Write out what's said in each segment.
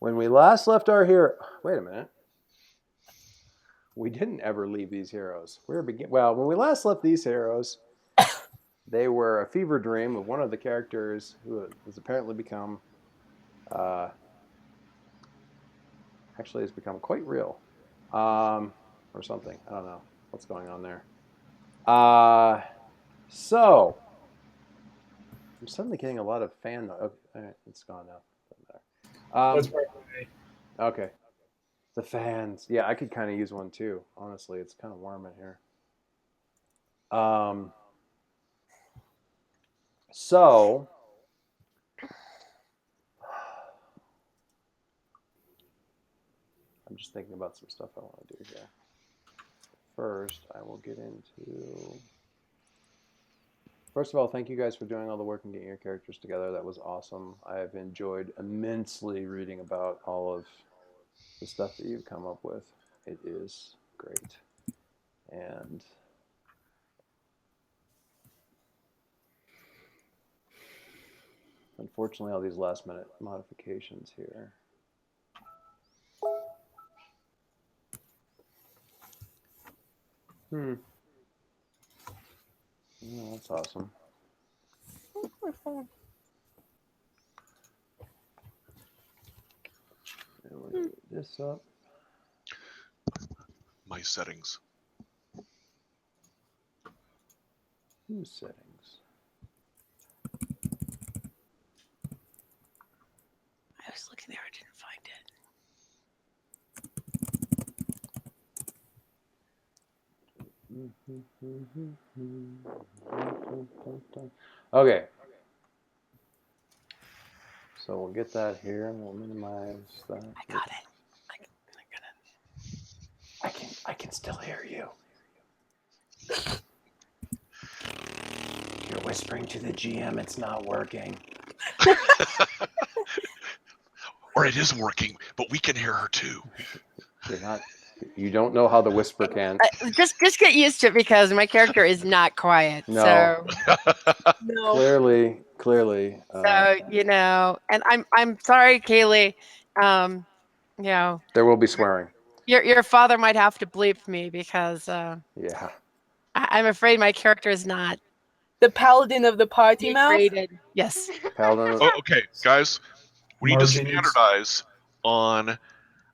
When we last left our hero... Wait a minute. We didn't ever leave these heroes. Well, when we last left these heroes, they were a fever dream of one of the characters who has apparently become... actually has become quite real. Or something. I don't know what's going on there. So... I'm suddenly getting a lot of fan... Oh, all right, it's gone now. Doesn't matter. Okay. The fans. Yeah, I could kind of use one too. Honestly, it's kind of warm in here. So I'm just thinking about some stuff I want to do here. First, I will get into... First of all, thank you guys for doing all the work and getting your characters together. That was awesome. I've enjoyed immensely reading about all of the stuff that you've come up with. It is great. And unfortunately, all these last minute modifications here. Oh, that's awesome. This up. My settings. Whose settings? I was looking there, I didn't find it. Okay. So we'll get that here and we'll minimize that. I got it. I can still hear you. You're whispering to the GM, it's not working. Or it is working, but we can hear her too. You don't know how the whisper can. Just get used to it because my character is not quiet. No. So No. Clearly. So and I'm sorry, Kaylee. There will be swearing. Your father might have to bleep me because yeah. I'm afraid my character is not the paladin of the party mouth. Yes. Paladin. Oh, okay, guys, we need to standardize on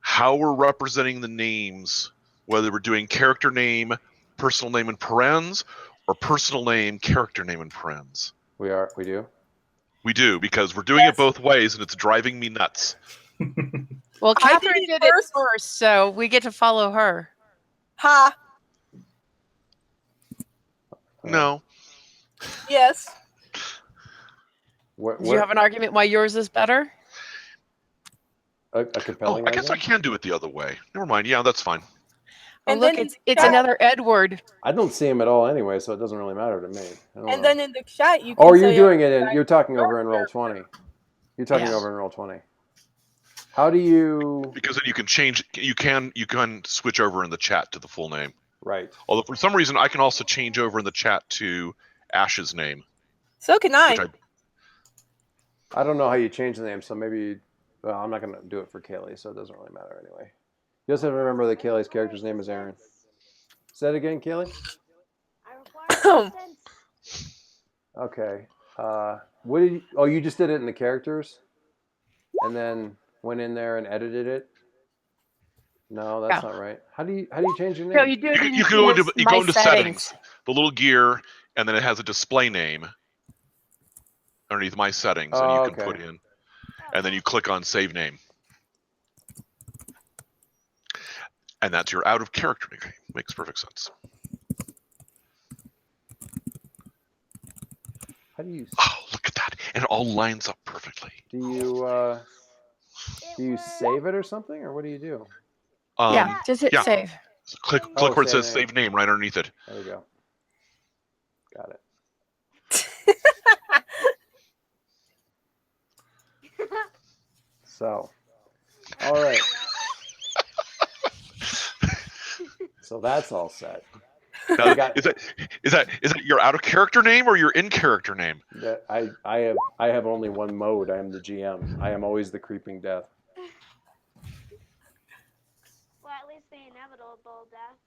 how we're representing the names, whether we're doing character name, personal name in parens, or personal name, character name in parens. We do? We do, because we're doing it both ways, and it's driving me nuts. Well, Catherine did it first, so we get to follow her. Ha! No. Yes. Do you have an argument why yours is better? A compelling I guess I can do it the other way. Never mind. Yeah, that's fine. And look, it's another Edward. I don't see him at all anyway, so it doesn't really matter to me. And then in the chat, you can Oh, you're doing it you're talking over in Roll20. You're talking over in Roll20. How do you... Because then you can change, you can switch over in the chat to the full name. Right. Although for some reason I can also change over in the chat to Ash's name. So can I. I don't know how you change the name, so maybe... Well, I'm not going to do it for Kaylee, so it doesn't really matter anyway. You also have to remember that Kaylee's character's name is Aaron. Say it again, Kaylee? Okay. What did you... Oh, you just did it in the characters? And then went in there and edited it? No, that's not right. How do you change your name? No, you do it in you go into settings, the little gear, and then it has a display name underneath my settings, and you can put in, and then you click on save name. And that's your out of character name. Makes perfect sense. How do you... Oh, look at that. And it all lines up perfectly. Do you save it or something, or what do you do? Yeah, just hit save. So click where it says save name right underneath it. There we go. Got it. So, all right. So that's all set. Now, is that your out of character name or your in character name? I have only one mode. I am the GM. I am always the creeping death. inevitable death.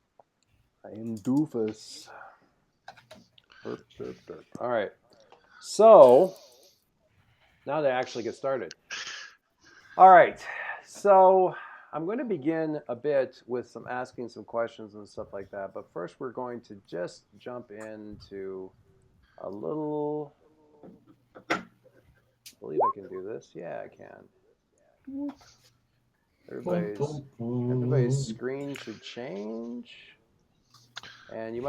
I am doofus. Derp, derp, derp. All right. So, now to actually get started. All right. So, I'm going to begin a bit with asking some questions and stuff like that. But first, we're going to just jump into a little. I believe I can do this. Yeah, I can. Everybody's screen should change. And you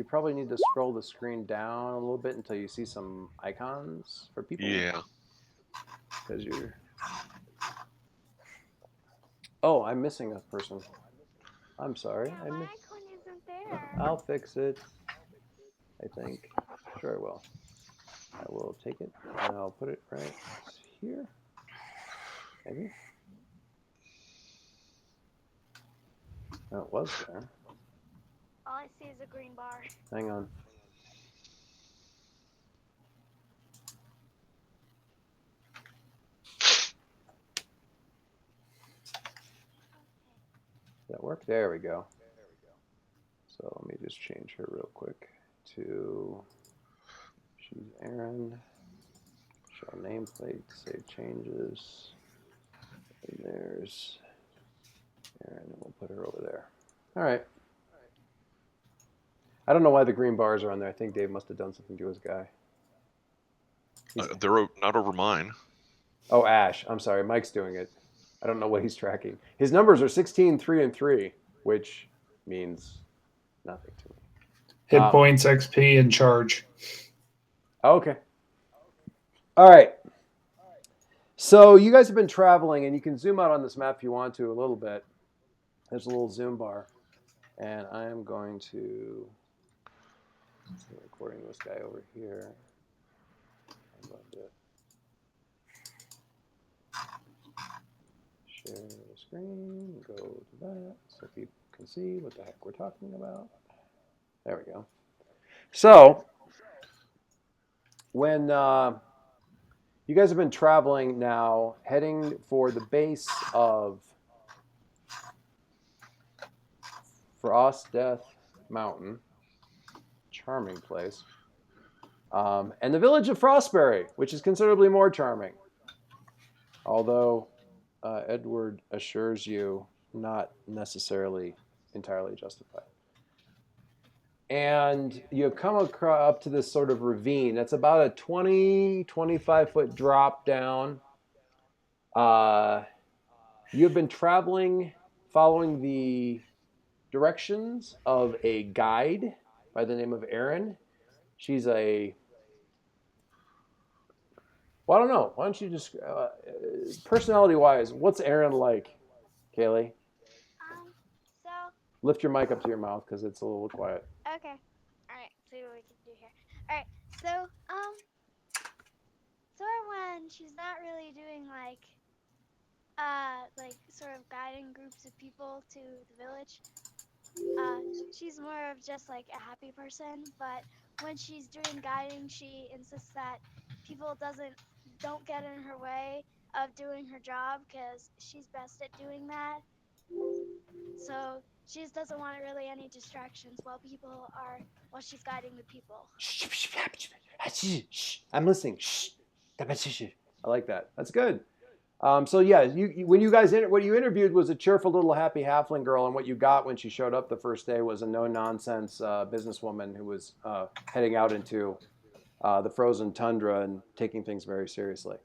probably need to scroll the screen down a little bit until you see some icons for people. Yeah. Because Oh, I'm missing a person. I'm sorry. Yeah, my icon isn't there. I'll fix it. I think. Sure I will. I will take it and I'll put it right here. Maybe. No, it was there. All I see is a green bar. Hang on. Does that work? There we go. So let me just change her real quick to, she's Aaron. Show nameplate, save changes. And there's Aaron, and we'll put her over there. All right. I don't know why the green bars are on there. I think Dave must have done something to his guy. They're not over mine. Oh, Ash. I'm sorry. Mike's doing it. I don't know what he's tracking. His numbers are 16, 3, and 3, which means nothing to me. Hit points, XP, and charge. Okay. All right. So you guys have been traveling, and you can zoom out on this map if you want to a little bit. There's a little zoom bar. And I am going to... I'm recording this guy over here. I'm going to share the screen, go to that, so people can see what the heck we're talking about. There we go. So, when you guys have been traveling now, heading for the base of Frost Death Mountain, charming place, and the village of Frostbury, which is considerably more charming, although Edward assures you not necessarily entirely justified. And you come up to this sort of ravine. That's about a 25-foot drop down. You've been traveling following the directions of a guide by the name of Erin. She's a... Well, I don't know. Why don't you just... personality-wise, what's Erin like, Kaylee? So... Lift your mic up to your mouth because it's a little quiet. Okay. Alright, see what we can do here. Alright, so, sort of when she's not really doing, like, sort of guiding groups of people to the village, she's more of just, like, a happy person, but when she's doing guiding, she insists that people don't get in her way of doing her job, because she's best at doing that. So she just doesn't want really any distractions while she's guiding the people. I'm listening. I like that. That's good. So yeah, when you guys what you interviewed was a cheerful little happy halfling girl, and what you got when she showed up the first day was a no nonsense businesswoman who was heading out into the frozen tundra and taking things very seriously.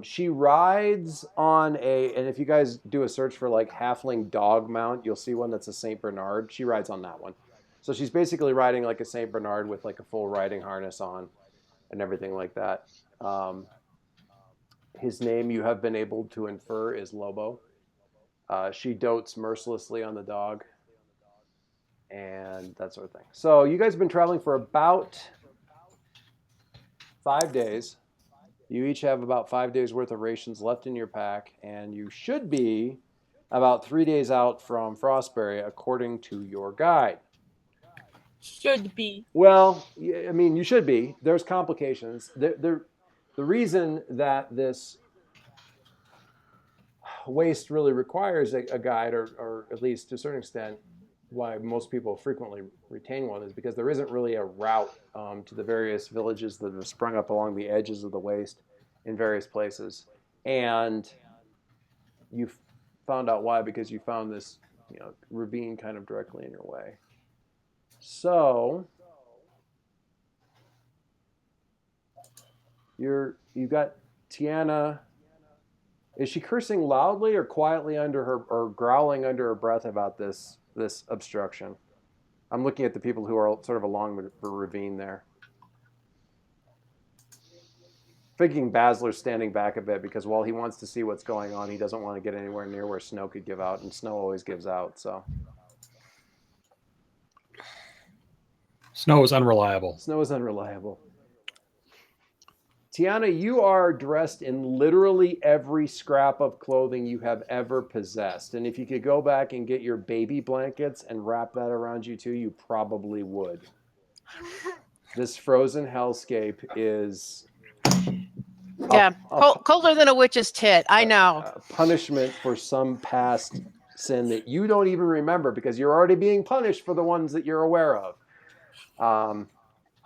She rides on and if you guys do a search for like halfling dog mount, you'll see one that's a Saint Bernard. She rides on that one. So she's basically riding like a Saint Bernard with like a full riding harness on and everything like that. His name, you have been able to infer, is Lobo. She dotes mercilessly on the dog and that sort of thing. So you guys have been traveling for about 5 days. You each have about 5 days worth of rations left in your pack, and you should be about 3 days out from Frostbury, according to your guide. Should be. Well, I mean, you should be. There's complications. The reason that this... waste really requires a guide, or at least to a certain extent, why most people frequently retain one is because there isn't really a route to the various villages that have sprung up along the edges of the waste in various places. And you found out why because you found this, ravine kind of directly in your way. So you've got Tiana. Is she cursing loudly or quietly under her, or growling under her breath about this obstruction? I'm looking at the people who are sort of along the ravine there. Thinking Basler's standing back a bit because while he wants to see what's going on, he doesn't want to get anywhere near where snow could give out, and snow always gives out. So snow is unreliable. Snow is unreliable. Tiana, you are dressed in literally every scrap of clothing you have ever possessed. And if you could go back and get your baby blankets and wrap that around you too, you probably would. This frozen hellscape is... colder than a witch's tit. I know. Punishment for some past sin that you don't even remember because you're already being punished for the ones that you're aware of.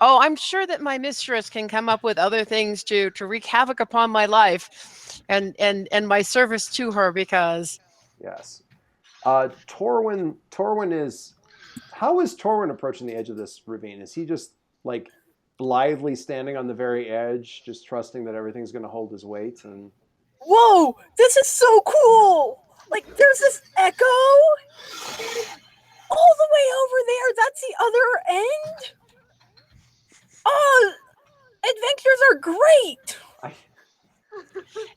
I'm sure that my mistress can come up with other things to wreak havoc upon my life and my service to her because... Yes. Torwin is... How is Torwin approaching the edge of this ravine? Is he just like blithely standing on the very edge, just trusting that everything's going to hold his weight? And whoa, this is so cool! Like, there's this echo all the way over there. That's the other end. Oh, adventures are great.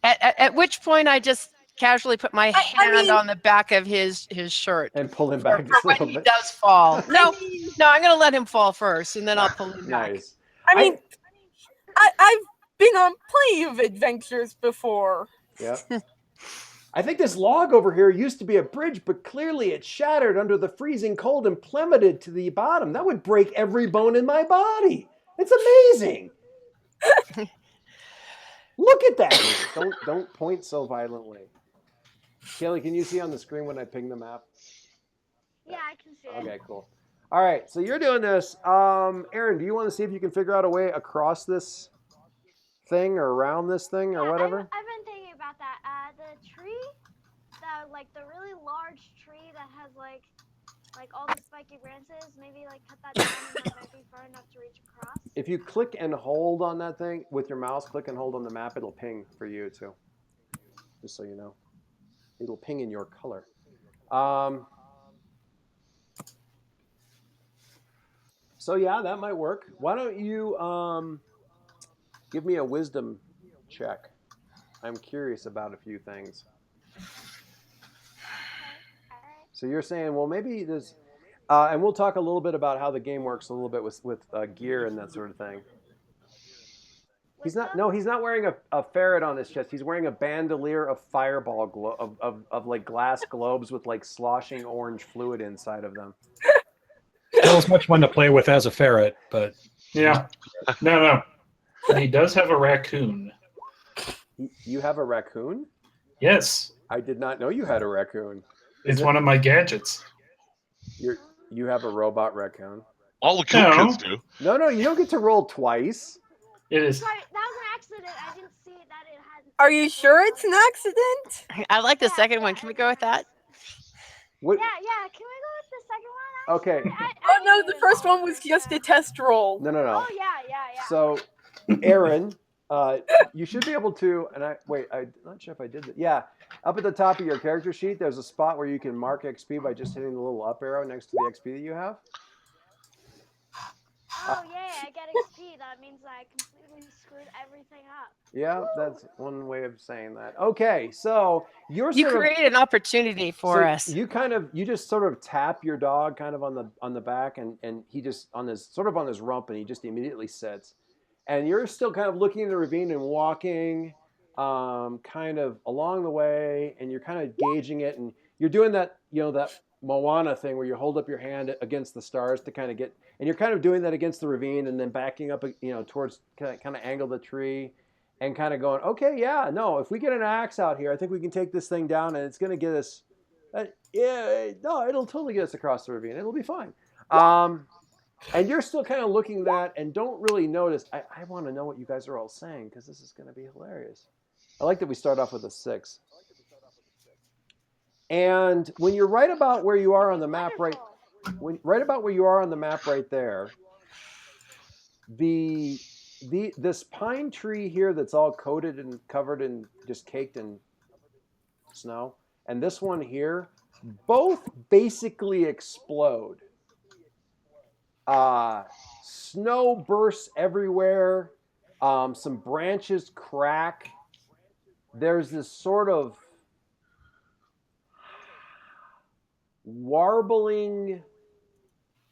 At which point, I just casually put my hand on the back of his shirt and pull him back just a little bit. He does fall. No, I'm going to let him fall first, and then I'll pull him back. Nice. I've been on plenty of adventures before. Yeah. I think this log over here used to be a bridge, but clearly it shattered under the freezing cold and plummeted to the bottom. That would break every bone in my body. It's amazing. Look at that. Don't point so violently. Kelly, can you see on the screen when I ping the map? Yeah, I can see it. Okay, cool. All right, so you're doing this. Aaron, do you want to see if you can figure out a way across this thing or around this thing or whatever? I've been thinking about that. The tree, the really large tree that has like all the spiky branches, maybe cut that down and it might be far enough to reach across. If you click and hold on that thing with your mouse, click and hold on the map, it'll ping for you too. Just so you know. It'll ping in your color. So yeah, that might work. Why don't you give me a wisdom check? I'm curious about a few things. So you're saying, well, maybe this, and we'll talk a little bit about how the game works a little bit with gear and that sort of thing. He's not wearing a ferret on his chest. He's wearing a bandolier of fireball of glass globes with sloshing orange fluid inside of them. Still as much fun to play with as a ferret, but yeah, no. And he does have a raccoon. You have a raccoon? Yes. I did not know you had a raccoon. It's one of my gadgets. You have a robot raccoon? All the cool kids do. No, you don't get to roll twice. It is. Sorry, that was an accident. I didn't see that it had. Are you sure it's an accident? I like the second one. Can we go with that? What? Yeah. Can we go with the second one? Okay. Oh no, the first one was just a test roll. No. Oh yeah. So, Aaron, you should be able to. And I'm not sure if I did that. Yeah, up at the top of your character sheet, there's a spot where you can mark XP by just hitting the little up arrow next to the XP that you have. Oh yeah, I get XP. That means I completely screwed everything up. Yeah, that's one way of saying that. Okay, so you create an opportunity for us. You just sort of tap your dog kind of on the back, and he just on his rump, and he just immediately sits. And you're still kind of looking in the ravine and walking kind of along the way, and you're kind of gauging it, and you're doing that, that Moana thing where you hold up your hand against the stars to kind of get, and you're kind of doing that against the ravine and then backing up, towards kind of angle the tree. and kind of going, okay, yeah, no, if we get an axe out here, I think we can take this thing down, and it's going to get us. Yeah, no, it'll totally get us across the ravine. It'll be fine. And you're still kind of looking at that and don't really notice. I want to know what you guys are all saying because this is going to be hilarious. I like that we start off with a 6. And when you're right about where you are on the map, right about where you are on the map right there, this pine tree here that's all coated and covered and just caked in snow, and this one here, both basically explode. Snow bursts everywhere. Some branches crack. There's this sort of warbling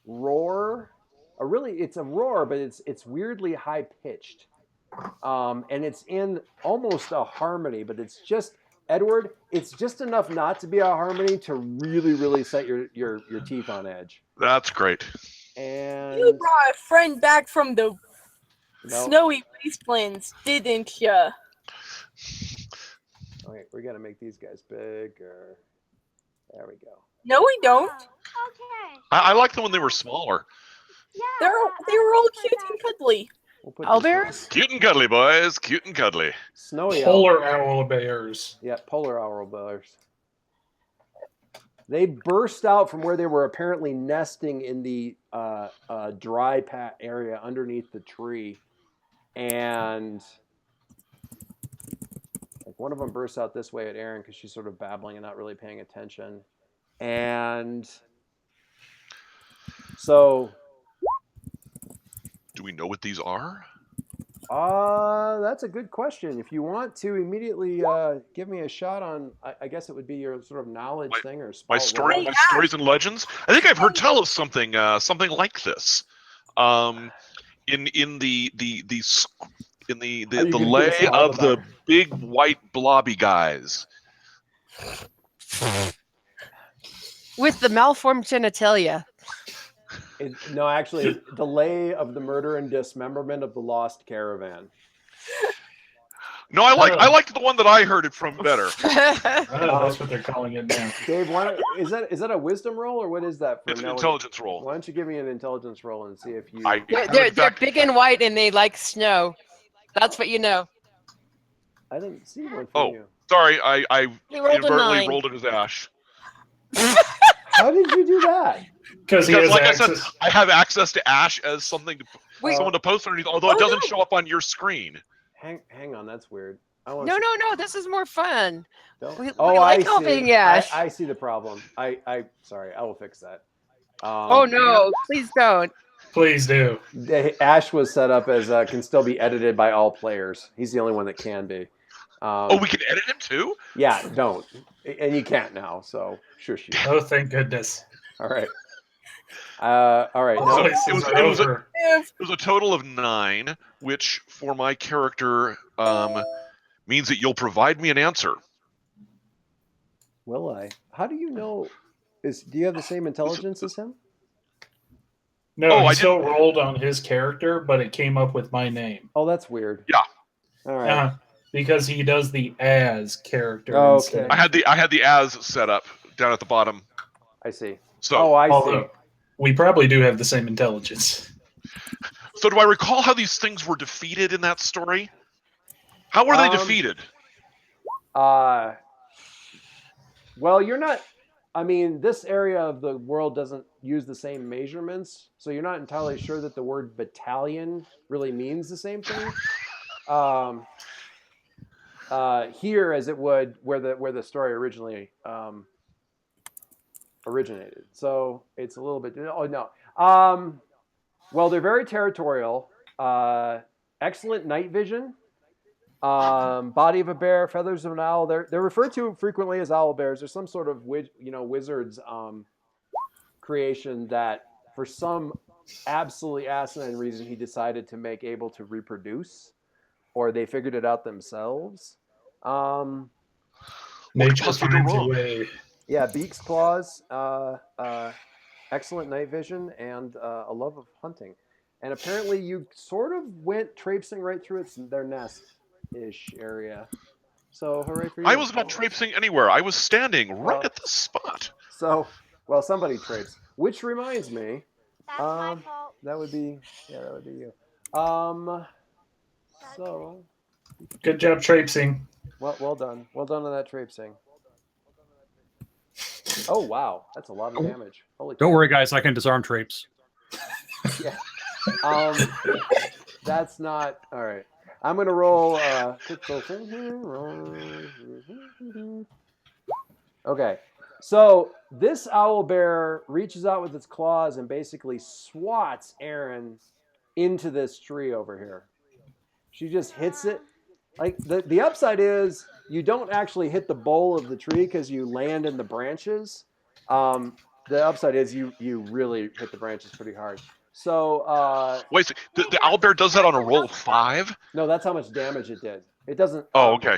roar. It's a roar, but it's weirdly high pitched, and it's in almost a harmony. But it's just Edward. It's just enough not to be a harmony to really, really set your teeth on edge. That's great. And You brought a friend back from the snowy wastelands, didn't ya? Okay, we're gonna make these guys bigger. There we go. No, we don't. Okay. I like them when they were smaller. Yeah. They were all cute and cuddly. We'll put Owlbears? Cute and cuddly, boys. Cute and cuddly. Snowy Polar owlbears. Yeah, polar owlbears. They burst out from where they were apparently nesting in the dry area underneath the tree, and like one of them bursts out this way at Erin because she's sort of babbling and not really paying attention, and so. Do we know what these are? That's a good question. If you want to immediately give me a shot on, I guess it would be your sort of knowledge thing or My stories and legends. I think I've heard tell of something like this. In the lay of the big white blobby guys. With the malformed genitalia. No, actually, the lay of the murder and dismemberment of the lost caravan. No, I liked the one that I heard it from better. That's what they're calling it now. Dave, is that a wisdom roll or what is that? It's an intelligence roll. Why don't you give me an intelligence roll and see if you? They're big and white and they like snow. That's what you know. I didn't see one from you. Sorry, I inadvertently rolled it as Ash. How did you do that? Because like I said, I have access to Ash as something someone to post underneath, although it doesn't show up on your screen. Hang on, that's weird. No, this is more fun. We I like see. helping Ash. I see the problem. Sorry, I will fix that. Oh no, please don't. Please do. Ash was set up as can still be edited by all players. He's the only one that can be. We can edit him too? Yeah, don't. And you can't now, so shush you. Oh, thank goodness. All right. All right. So it was a total of 9, which for my character means that you'll provide me an answer. Will I? How do you know? Do you have the same intelligence as him? No, I still rolled on his character, but it came up with my name. Oh, that's weird. Yeah. All right. Because he does the as character. Oh, okay. I had the as set up down at the bottom. I see. So I see. We probably do have the same intelligence. So do I recall how these things were defeated in that story? How were they defeated? Well, you're not. I mean, this area of the world doesn't use the same measurements, so you're not entirely sure that the word battalion really means the same thing. Here, as it would where the story originally originated. So it's a little bit. Oh no. Well, they're very territorial. Excellent night vision. Body of a bear, feathers of an owl. They're referred to frequently as owlbears. There's some sort of wizard's creation that, for some absolutely asinine reason, he decided to make able to reproduce, or they figured it out themselves. Nature finds a way. Yeah, beaks, claws, excellent night vision, and a love of hunting. And apparently, you sort of went traipsing right through their nest. ish area. So hooray for you. I was not traipsing anywhere. I was standing right Well, at the spot. So, well, somebody traipsed. Which reminds me, That's my fault. that would be you. So, Good job traipsing. well done on that traipsing. Oh wow, that's a lot of damage. Holy Don't crap. worry, guys. I can disarm traps. Yeah. That's not all right. I'm gonna roll quick filter here. Okay. So this owlbear reaches out with its claws and basically swats Aaron into this tree over here. She just hits it. Like the upside is you don't actually hit the bole of the tree because you land in the branches. The upside is you really hit the branches pretty hard. So Wait, so the owlbear does that on a roll of 5? no, that's how much damage it did. It doesn't. Oh, okay.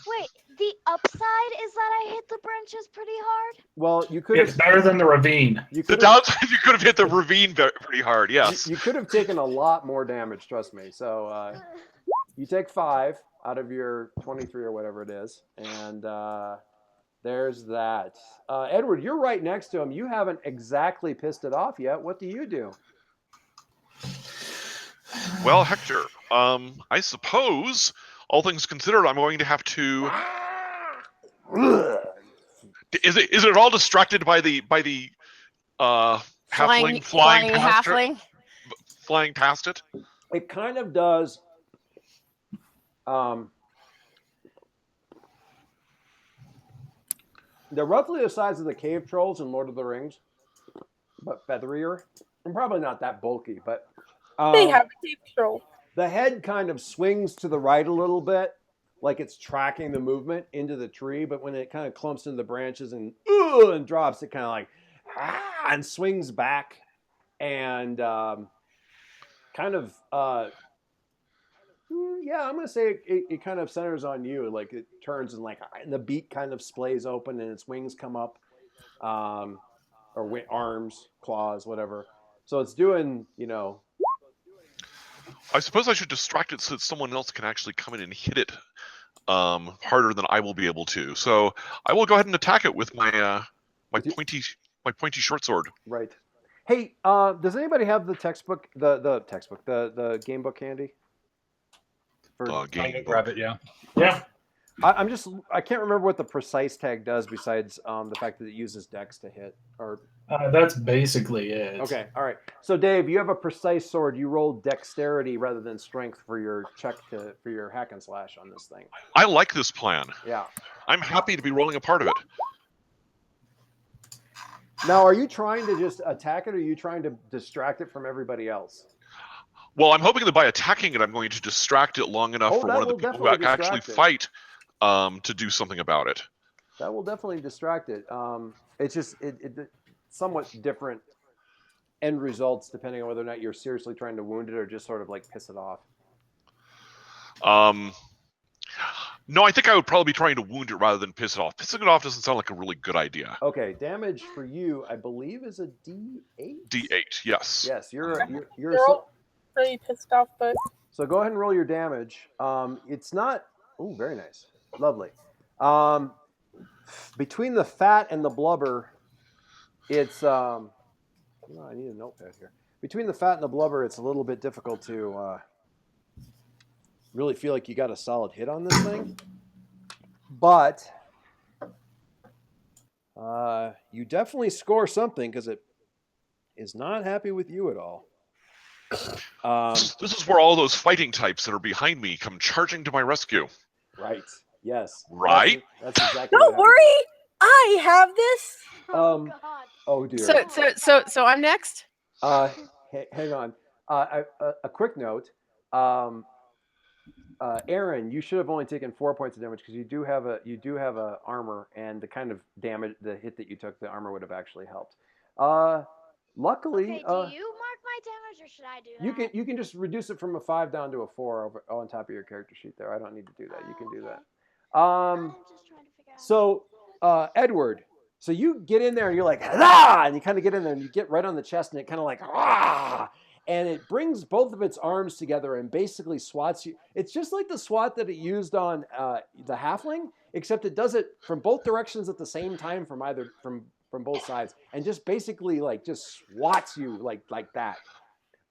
Wait, the upside is that I hit the branches pretty hard? Well, you could. It's better than the ravine. The downside, you could have hit the ravine pretty hard. Yes. You could have taken a lot more damage. Trust me. So you take 5 out of your 23 or whatever it is, and there's that. Edward, you're right next to him. You haven't exactly pissed it off yet. What do you do? Well, Hector, I suppose, all things considered, I'm going to have to. Is it at all distracted by the halfling flying past halfling? Flying past it? It kind of does. They're roughly the size of the cave trolls in Lord of the Rings, but featherier. And probably not that bulky, but They have a cave troll. the head kind of swings to the right a little bit, like it's tracking the movement into the tree. But when it kind of clumps into the branches and drops, it kind of like and swings back and kind of I'm gonna say it kind of centers on you. Like it turns and the beak kind of splays open and its wings come up, or arms, claws, whatever. So it's doing, I suppose I should distract it so that someone else can actually come in and hit it harder than I will be able to. So I will go ahead and attack it with my my pointy short sword. Right. Hey, does anybody have the textbook, the game book handy? Game book. Grab it, yeah. Yeah. I can't remember what the precise tag does besides the fact that it uses dex to hit. Or That's basically it. okay, all right. So Dave, you have a precise sword. You roll dexterity rather than strength for your for your hack and slash on this thing. I like this plan. Yeah. I'm happy to be rolling a part of it. Now, are you trying to just attack it, or are you trying to distract it from everybody else? Well, I'm hoping that by attacking it, I'm going to distract it long enough for one of the people who actually fight to do something about it. That will definitely distract it. It's just it somewhat different end results depending on whether or not you're seriously trying to wound it or just sort of like piss it off. No, I think I would probably be trying to wound it rather than piss it off. Pissing it off doesn't sound like a really good idea. Okay, damage for you, I believe, is a D8. D8, yes. Yes, you're Pretty pissed off, but so go ahead and roll your damage. It's not. Oh, very nice, lovely. Between the fat and the blubber, it's. I need a notepad here. Between the fat and the blubber, it's a little bit difficult to really feel like you got a solid hit on this thing. But you definitely score something because it is not happy with you at all. This is where all those fighting types that are behind me come charging to my rescue. Right. Yes. Right? That's exactly. don't worry, I have this. Oh, God. Oh dear. So I'm next. Hang on. A quick note. Aaron, you should have only taken 4 points of damage because you do have a armor, and the kind of damage, the hit that you took, the armor would have actually helped. Luckily, Okay, do you mark my damage, or should I do that? you can just reduce it from a 5 down to a 4 on top of your character sheet there. I don't need to do that. You can do that. I'm just trying to figure out. So, Edward, so you get in there and you're like, ah, and you kind of get in there and you get right on the chest and it kind of like, ah, and it brings both of its arms together and basically swats you. It's just like the swat that it used on the halfling, except it does it from both directions at the same time from both sides, and just basically like just swats you like that.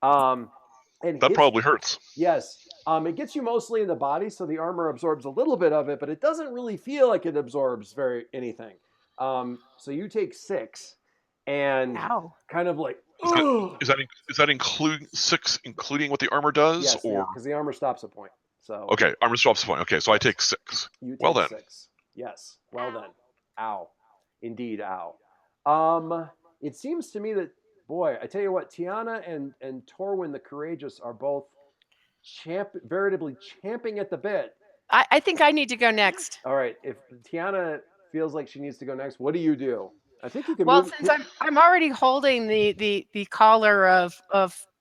And That hits, probably hurts. yes. It gets you mostly in the body, so the armor absorbs a little bit of it, but it doesn't really feel like it absorbs anything. So you take 6, and Ow. kind of like, Is that including 6, including what the armor does, yes, or because the armor stops a point. So okay, armor stops a point. Okay, so I take 6. you take Well then. 6. Yes. Well Ow. then. Ow. Indeed, ow. It seems to me that, boy, I tell you what, Tiana and Torwin the Courageous are both veritably champing at the bit. I think I need to go next. All right, if Tiana feels like she needs to go next, what do you do? I think you can Well, move. since I'm already holding the collar of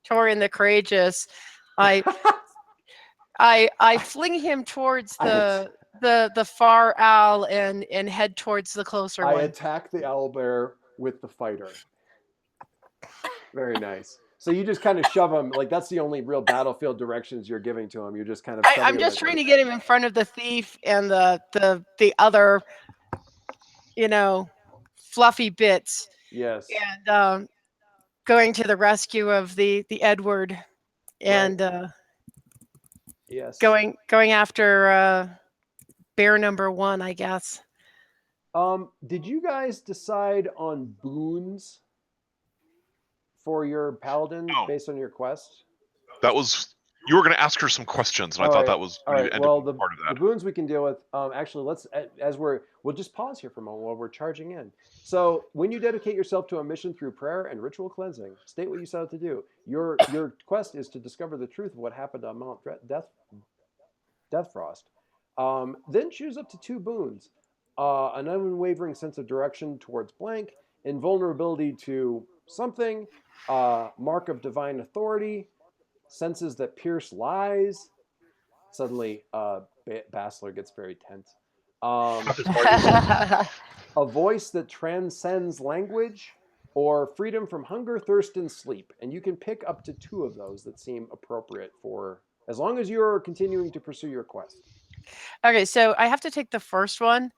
Torian the Courageous, I fling him towards the far owl and head towards the closer I one. attack the owlbear with the fighter. Very nice. So you just kind of shove him, like that's the only real battlefield directions you're giving to him. You're just kind of shoving I'm him just like trying to get him in front of the thief and the other, fluffy bits, yes. and going to the rescue of the Edward, and Yes. going after bear number 1, I guess. Did you guys decide on boons for your paladin based on your quest? That was, you were going to ask her some questions, and I thought that was all right. Well, the part of that. The boons we can deal with. Actually, let's we'll just pause here for a moment while we're charging in. So, when you dedicate yourself to a mission through prayer and ritual cleansing, state what you set out to do. Your quest is to discover the truth of what happened on Mount Deathfrost. Then choose up to 2 boons: an unwavering sense of direction towards blank, invulnerability to something, mark of divine authority, senses that pierce lies. Suddenly, Bassler gets very tense. A voice that transcends language, or freedom from hunger, thirst, and sleep. And you can pick up to 2 of those that seem appropriate for, as long as you're continuing to pursue your quest. Okay, so I have to take the first one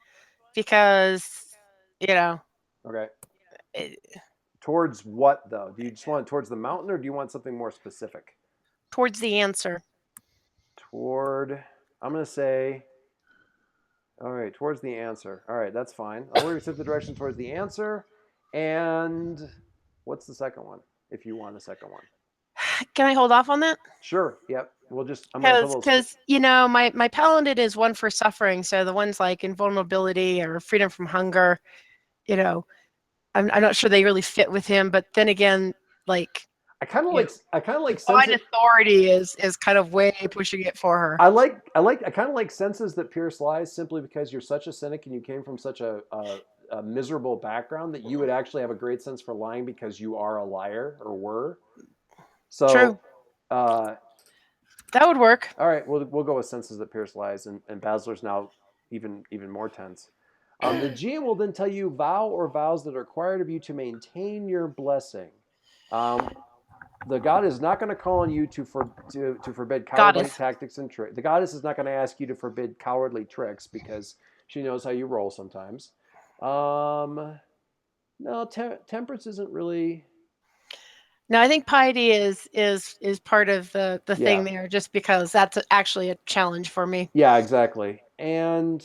because, Okay. Towards what, though? Do you just want it towards the mountain, or do you want something more specific? towards the answer. I'm going to say, all right, towards the answer. All right, that's fine. We're going to set the direction towards the answer. And what's the second one, if you want a second one? Can I hold off on that? Sure, yep. We'll just, because my paladin is 1 for suffering, so the ones like invulnerability or freedom from hunger, I'm not sure they really fit with him. But then again, like, I kind of like divine authority is kind of way pushing it for her. I kind of like senses that pierce lies, simply because you're such a cynic and you came from such a miserable background that you would actually have a great sense for lying because you are a liar, or were. So true. That would work. All right, we'll go with senses that pierce lies, and Basler's now even more tense. The GM will then tell you vow or vows that are required of you to maintain your blessing. The god is not going to call on you to forbid cowardly tactics and tricks. The goddess is not going to ask you to forbid cowardly tricks because she knows how you roll sometimes. No, temperance isn't really. No, I think piety is part of the thing there, just because that's actually a challenge for me. Yeah, exactly. And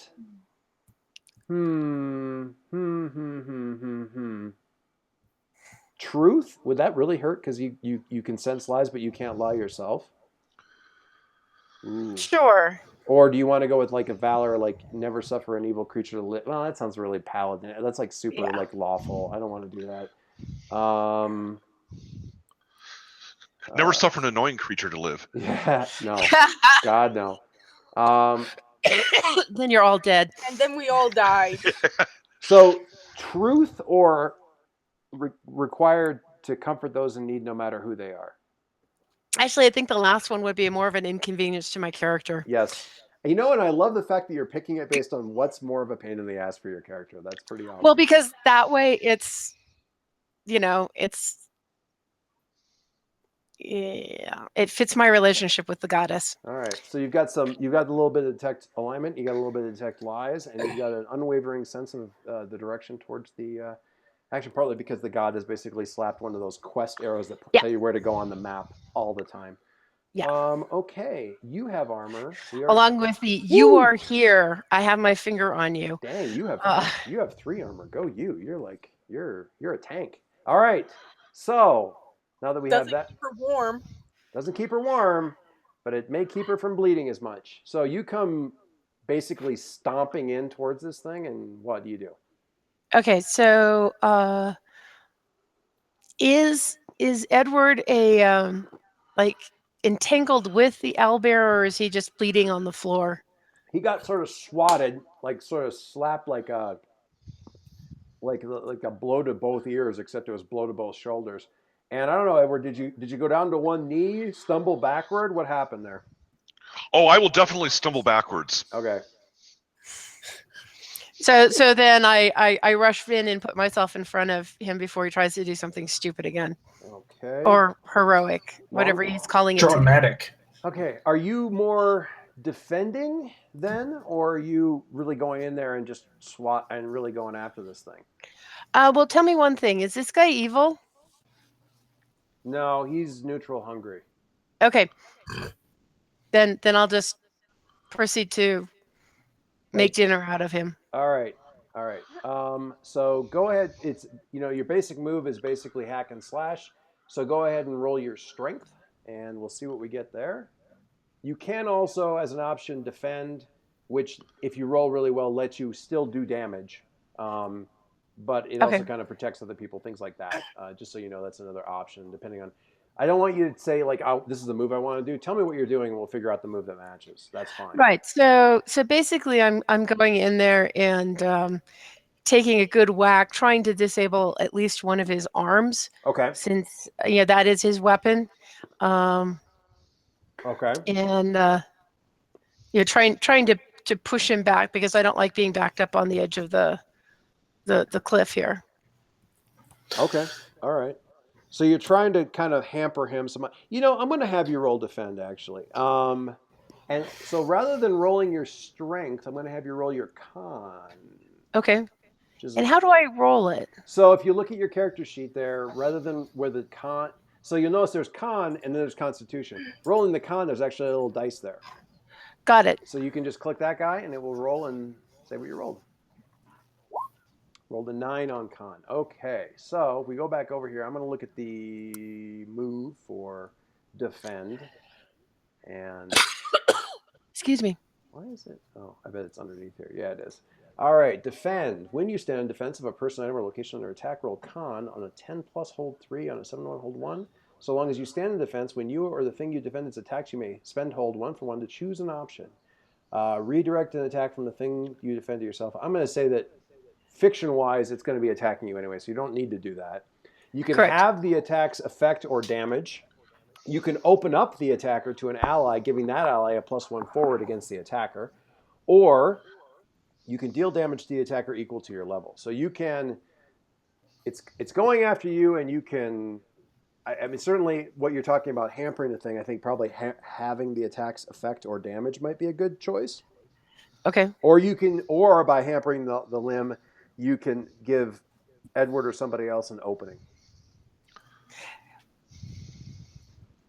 truth, would that really hurt because you can sense lies but you can't lie yourself? Ooh. Sure. Or do you want to go with like a valor, like never suffer an evil creature to live? Well, that sounds really paladin. That's like super like lawful. I don't want to do that. Never suffer an annoying creature to live. Yeah, no. God, no. Then you're all dead. And then we all died. So, truth or required to comfort those in need no matter who they are? Actually, I think the last one would be more of an inconvenience to my character. Yes. And I love the fact that you're picking it based on what's more of a pain in the ass for your character. That's pretty awesome. Well, because that way it's Yeah, it fits my relationship with the goddess. All right. So you've got a little bit of detect alignment. You got a little bit of detect lies, and you've got an unwavering sense of the direction towards the. Actually, partly because the god has basically slapped one of those quest arrows that Yeah. tell you where to go on the map all the time. Yeah. Okay. You have armor. Along with the "you are here," I have my finger on you. Dang, you have 3 armor. Go you. You're a tank. All right. So now that we have Doesn't that, keep her warm. doesn't keep her warm, but it may keep her from bleeding as much. So you come basically stomping in towards this thing, and what do you do? Okay, so is Edward a like entangled with the owlbear, or is he just bleeding on the floor? He got sort of swatted, like sort of slapped like a blow to both ears, except it was blow to both shoulders. And I don't know, Edward, did you go down to one knee, stumble backward? What happened there? Oh, I will definitely stumble backwards. Okay. So then I rush in and put myself in front of him before he tries to do something stupid again. Okay. Or heroic, whatever he's calling it. Dramatic. Okay. Are you more defending then, or are you really going in there and just swat and really going after this thing? Well, tell me one thing. Is this guy evil? No, he's neutral hungry. Okay. Then I'll just proceed to make dinner out of him. All right. So go ahead. It's your basic move is basically hack and slash. So go ahead and roll your strength, and we'll see what we get there. You can also, as an option, defend, which if you roll really well, lets you still do damage. But it also kind of protects other people, things like that. Just so you know, that's another option, depending on. I don't want you to say like, oh, this is the move I want to do. Tell me what you're doing, and we'll figure out the move that matches. That's fine. Right. So basically, I'm going in there and taking a good whack, trying to disable at least one of his arms. Okay. Since that is his weapon. Okay. And trying to push him back because I don't like being backed up on the edge of the cliff here. Okay. All right. So you're trying to kind of hamper him some. I'm going to have you roll defend actually. And so rather than rolling your strength, I'm going to have you roll your con. Okay. And how do I roll it? So if you look at your character sheet there, rather than where the con, so you'll notice there's con and then there's constitution. Rolling the con, there's actually a little dice there. Got it. So you can just click that guy and it will roll and say what you rolled. Rolled a 9 on con. Okay, so if we go back over here, I'm going to look at the move for defend. And excuse me. Why is it? Oh, I bet it's underneath here. Yeah, it is. All right, defend. When you stand in defense of a person, item, or location under attack, roll con on a 10 plus, hold 3, on a 7-1, hold 1. So long as you stand in defense, when you or the thing you defend is attacked, you may spend hold 1 for 1 to choose an option. Redirect an attack from the thing you defend to yourself. I'm going to say that fiction-wise, it's going to be attacking you anyway, so you don't need to do that. You can have the attack's effect or damage. You can open up the attacker to an ally, giving that ally a +1 forward against the attacker. Or you can deal damage to the attacker equal to your level. So you can, it's going after you, and you can, I mean, certainly what you're talking about, hampering the thing, I think probably having the attack's effect or damage might be a good choice. Okay. Or by hampering the limb, you can give Edward or somebody else an opening.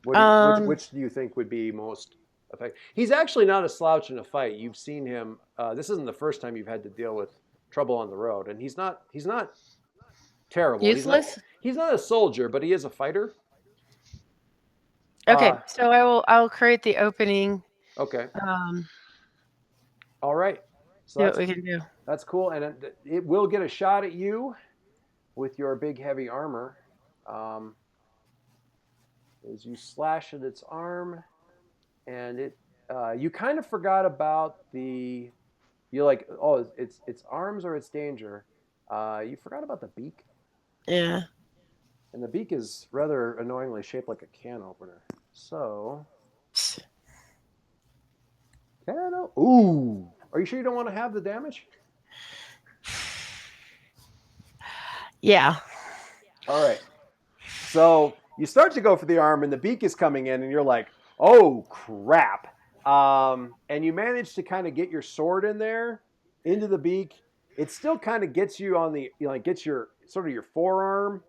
Which do you think would be most effective? He's actually not a slouch in a fight. You've seen him. This isn't the first time you've had to deal with trouble on the road, and he's not terrible. Useless? He's not a soldier, but he is a fighter. Okay, so I'll create the opening. Okay. All right. So see what we can do. That's cool, and it will get a shot at you with your big heavy armor. As you slash at its arm, and you kind of forgot about you're like, oh, it's arms or it's danger. You forgot about the beak. Yeah. And the beak is rather annoyingly shaped like a can opener. So, ooh, are you sure you don't want to have the damage? Yeah. All right. So you start to go for the arm, and the beak is coming in, and you're like, oh crap! And you manage to kind of get your sword in there into the beak. It still kind of gets you on the, gets your sort of your forearm,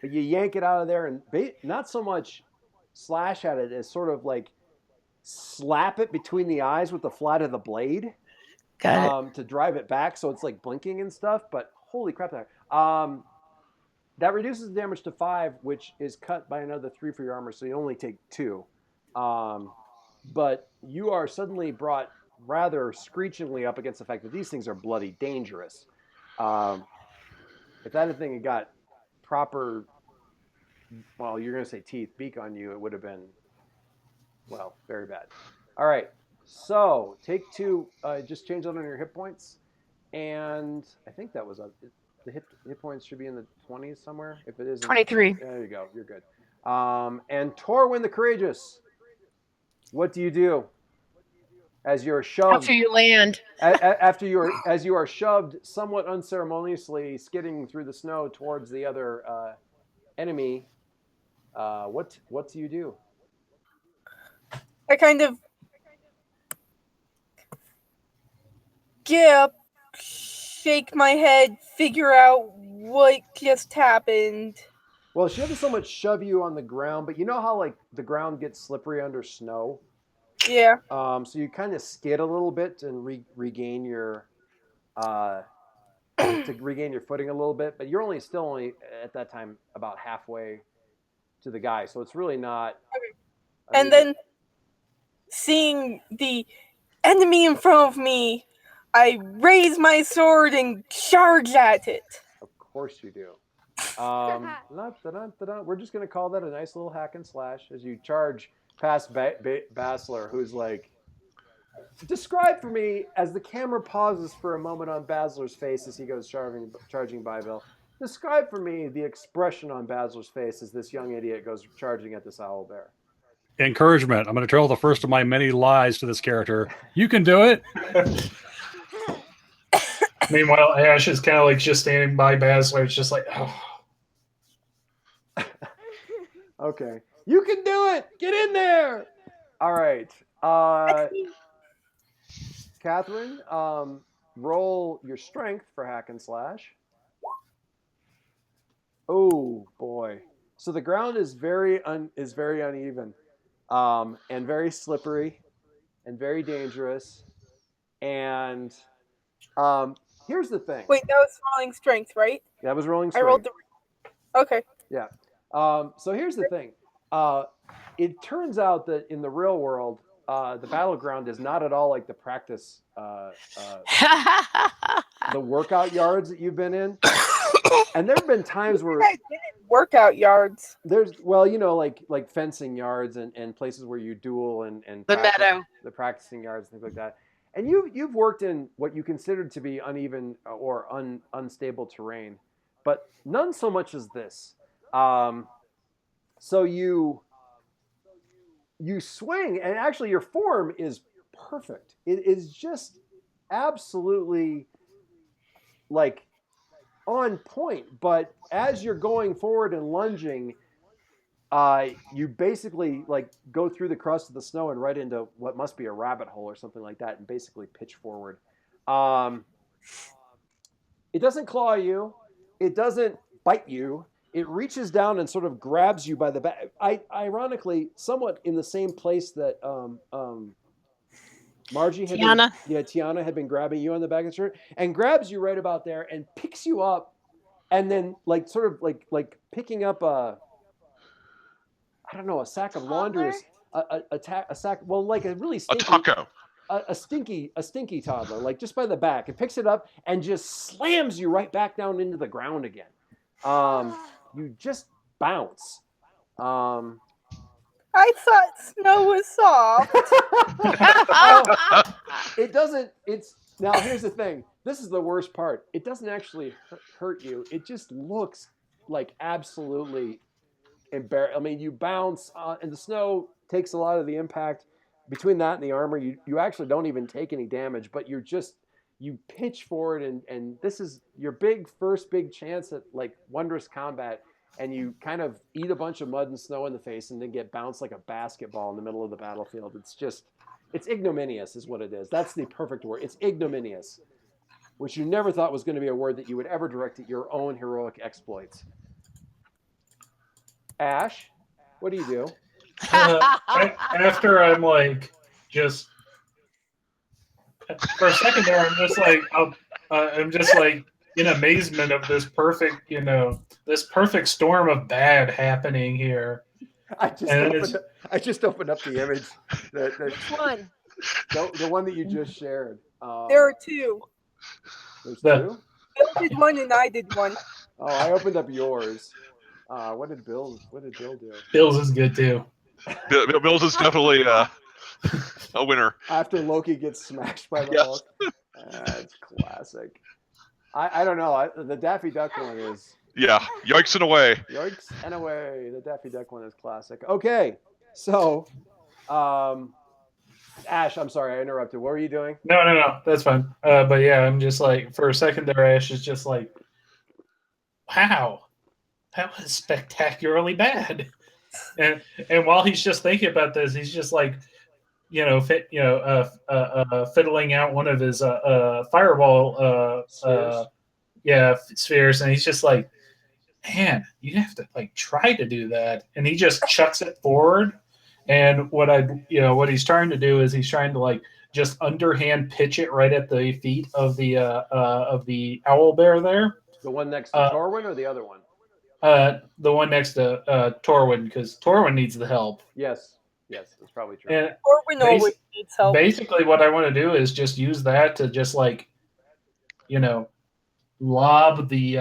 but you yank it out of there, and not so much slash at it as sort of like slap it between the eyes with the flat of the blade. Got it. To drive it back, so it's like blinking and stuff. But holy crap! That reduces the damage to 5, which is cut by another 3 for your armor, so you only take 2. But you are suddenly brought rather screechingly up against the fact that these things are bloody dangerous. If that thing had got proper, well, you're going to say teeth, beak on you, it would have been, well, very bad. All right. So take 2, just change that on your hit points. And I think that was the hit points should be in the 20s somewhere. If it isn't, 23. there you go. You're good. And Torwin the Courageous, what do you do as you're shoved? After you land. As you are shoved somewhat unceremoniously, skidding through the snow towards the other enemy. What do you do? I kind of get up, shake my head, figure out what just happened. Well, she doesn't so much shove you on the ground, but you know how like the ground gets slippery under snow? Yeah. So you kind of skid a little bit and regain your footing a little bit, but you're still only at that time about halfway to the guy, so it's really not. And then, seeing the enemy in front of me, I raise my sword and charge at it. Of course you do. We're just going to call that a nice little hack and slash as you charge past Basler, who's like, describe for me, as the camera pauses for a moment on Basler's face as he goes charging by Bill, describe for me the expression on Basler's face as this young idiot goes charging at this owlbear. Encouragement. I'm going to tell the first of my many lies to this character. You can do it. Meanwhile, Ash is kind of like just standing by Basler. It's just like, oh. Okay. You can do it! Get in there! All right. Catherine, roll your strength for hack and slash. Oh, boy. So the ground is very uneven, and very slippery, and very dangerous. And here's the thing. Wait, that was rolling strength, right? That was rolling strength. I rolled okay. Yeah. So here's the thing. It turns out that in the real world, the battleground is not at all like the practice, the workout yards that you've been in. And there have been times where workout yards. There's like fencing yards and places where you duel and the meadow, the practicing yards, things like that. And you've worked in what you considered to be uneven or unstable terrain, but none so much as this. So you swing, and actually your form is perfect. It is just absolutely like on point. But as you're going forward and lunging, you basically like go through the crust of the snow and right into what must be a rabbit hole or something like that, and basically pitch forward. It doesn't claw you. It doesn't bite you. It reaches down and sort of grabs you by the back. Ironically, somewhat in the same place that Margie had Tiana had been grabbing you on the back of the shirt, and grabs you right about there and picks you up, and then like sort of like picking up a sack of laundry, a sack. Well, like a really stinky, a taco. A stinky toddler, like just by the back, and picks it up and just slams you right back down into the ground again. You just bounce. I thought snow was soft. It doesn't. Now here's the thing. This is the worst part. It doesn't actually hurt you. It just looks like absolutely embarrassing. I mean, you bounce, and the snow takes a lot of the impact. Between that and the armor, you actually don't even take any damage, but you pitch forward, and this is your first big chance at like wondrous combat, and you kind of eat a bunch of mud and snow in the face and then get bounced like a basketball in the middle of the battlefield. It's ignominious is what it is. That's the perfect word. It's ignominious, which you never thought was going to be a word that you would ever direct at your own heroic exploits. Ash, what do you do? After I'm like, just for a second there, I'm just like in amazement of this perfect, this perfect storm of bad happening here. I just opened up the image. Which one? The one that you just shared. There are two. There's The- two? Bill did one and I did one. Oh, I opened up yours. What did Bill do? Bill's is good too. Bill's is definitely a winner. After Loki gets smashed by the Yes. Hulk. That's classic. I don't know. The Daffy Duck one is Yeah, yikes and away. yikes and away. The Daffy Duck one is classic. Okay, so Ash, I'm sorry I interrupted. What were you doing? No, that's fine. But yeah, I'm just like, for a second there, Ash is just like, wow, that was spectacularly bad. And while he's just thinking about this, he's just like, fiddling out one of his fireball spheres, and he's just like, man, you have to like try to do that, and he just chucks it forward. And what he's trying to do is he's trying to like just underhand pitch it right at the feet of the owlbear there. The one next to Torwin or the other one? The one next to Torwin, because Torwin needs the help. Yes, that's probably true. And Torwin always needs help. basically, what I want to do is just use that to just like, lob the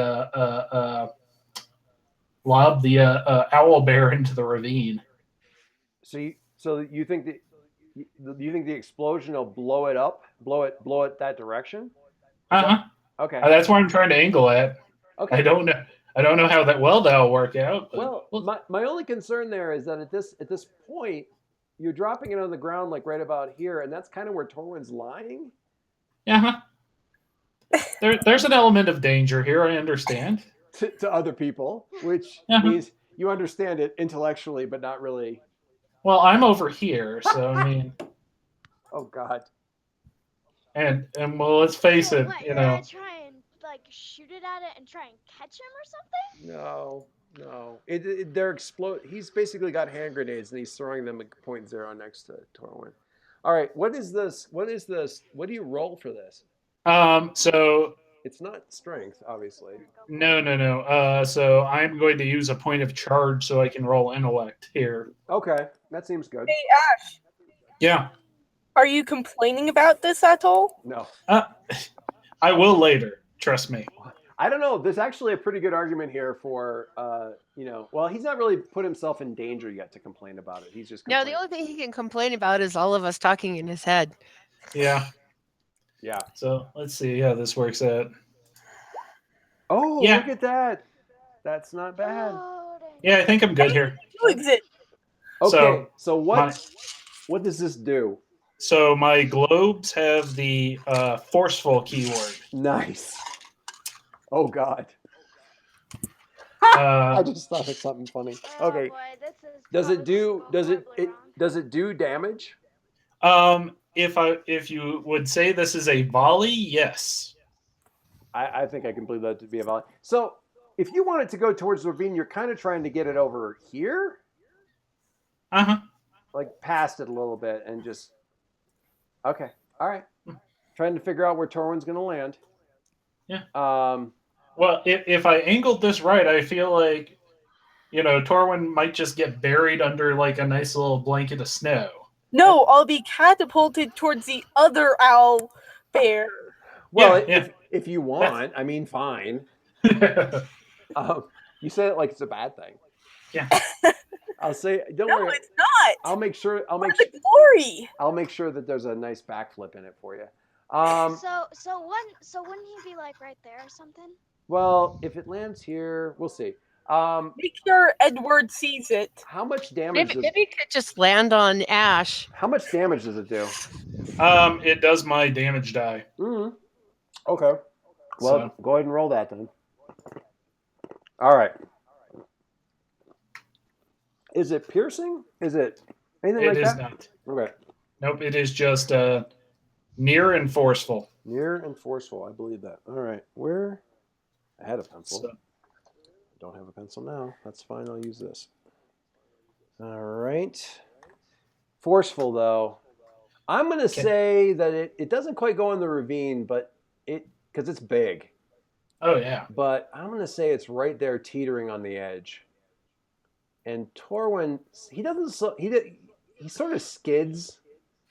owlbear into the ravine. So you think the explosion will blow it up, blow it that direction? Okay. That's what I'm trying to angle at. Okay. I don't know how that'll work out. Well, my only concern there is that at this point, you're dropping it on the ground like right about here, and that's kind of where Torwin's lying. There's an element of danger here. I understand. To other people, which means you understand it intellectually, but not really. Well, I'm over here, so I mean. Oh God. And well, let's face it, You're gonna try and like shoot it at it and try and catch him or something? No. They're explode. He's basically got hand grenades and he's throwing them at point zero next to Torwin. All right, what is this? What do you roll for this? So it's not strength, obviously. No. So I'm going to use a point of charge so I can roll intellect here. Okay, that seems good. Hey, Ash. Yeah. Are you complaining about this at all? No. I will later. Trust me. I don't know. There's actually a pretty good argument here for, well, he's not really put himself in danger yet to complain about it. He's just the only thing he can complain about is all of us talking in his head. Yeah. So let's see how this works out. Oh, yeah. Look at that. That's not bad. Yeah, I think I'm good here. You exist. Okay, so what does this do? So my globes have the forceful keyword. Nice. Oh God. I just thought of something funny. Okay. Boy, does it do damage? If you would say this is a volley, yes. I think I can believe that to be a volley. So if you want it to go towards the ravine, you're kind of trying to get it over here. Like past it a little bit and just. Okay. All right. Trying to figure out where Torwin's going to land. Yeah. Well, if I angled this right, I feel like, Torwin might just get buried under like a nice little blanket of snow. No, I'll be catapulted towards the other owl bear. Well, if you want, I mean, fine. You say it like it's a bad thing. Yeah. I'll say, don't worry. No, it's not. I'll make sure. Glory. I'll make sure that there's a nice backflip in it for you. So wouldn't he be like right there or something? Well, if it lands here, we'll see. Make sure Edward sees it. How much damage? Maybe it could just land on Ash. How much damage does it do? It does my damage die. Mm-hmm. Okay. Well, go ahead and roll that then. All right. Is it piercing? Is it anything It like is that? not. Okay. Nope, it is just near and forceful. Near and forceful. I believe that. All right. Where? I had a pencil. So, Don't have a pencil now. That's fine. I'll use this. All right. Forceful, though. I'm going to say that it doesn't quite go in the ravine, but because it's big. oh yeah. But I'm going to say it's right there teetering on the edge. And Torwin, he sort of skids.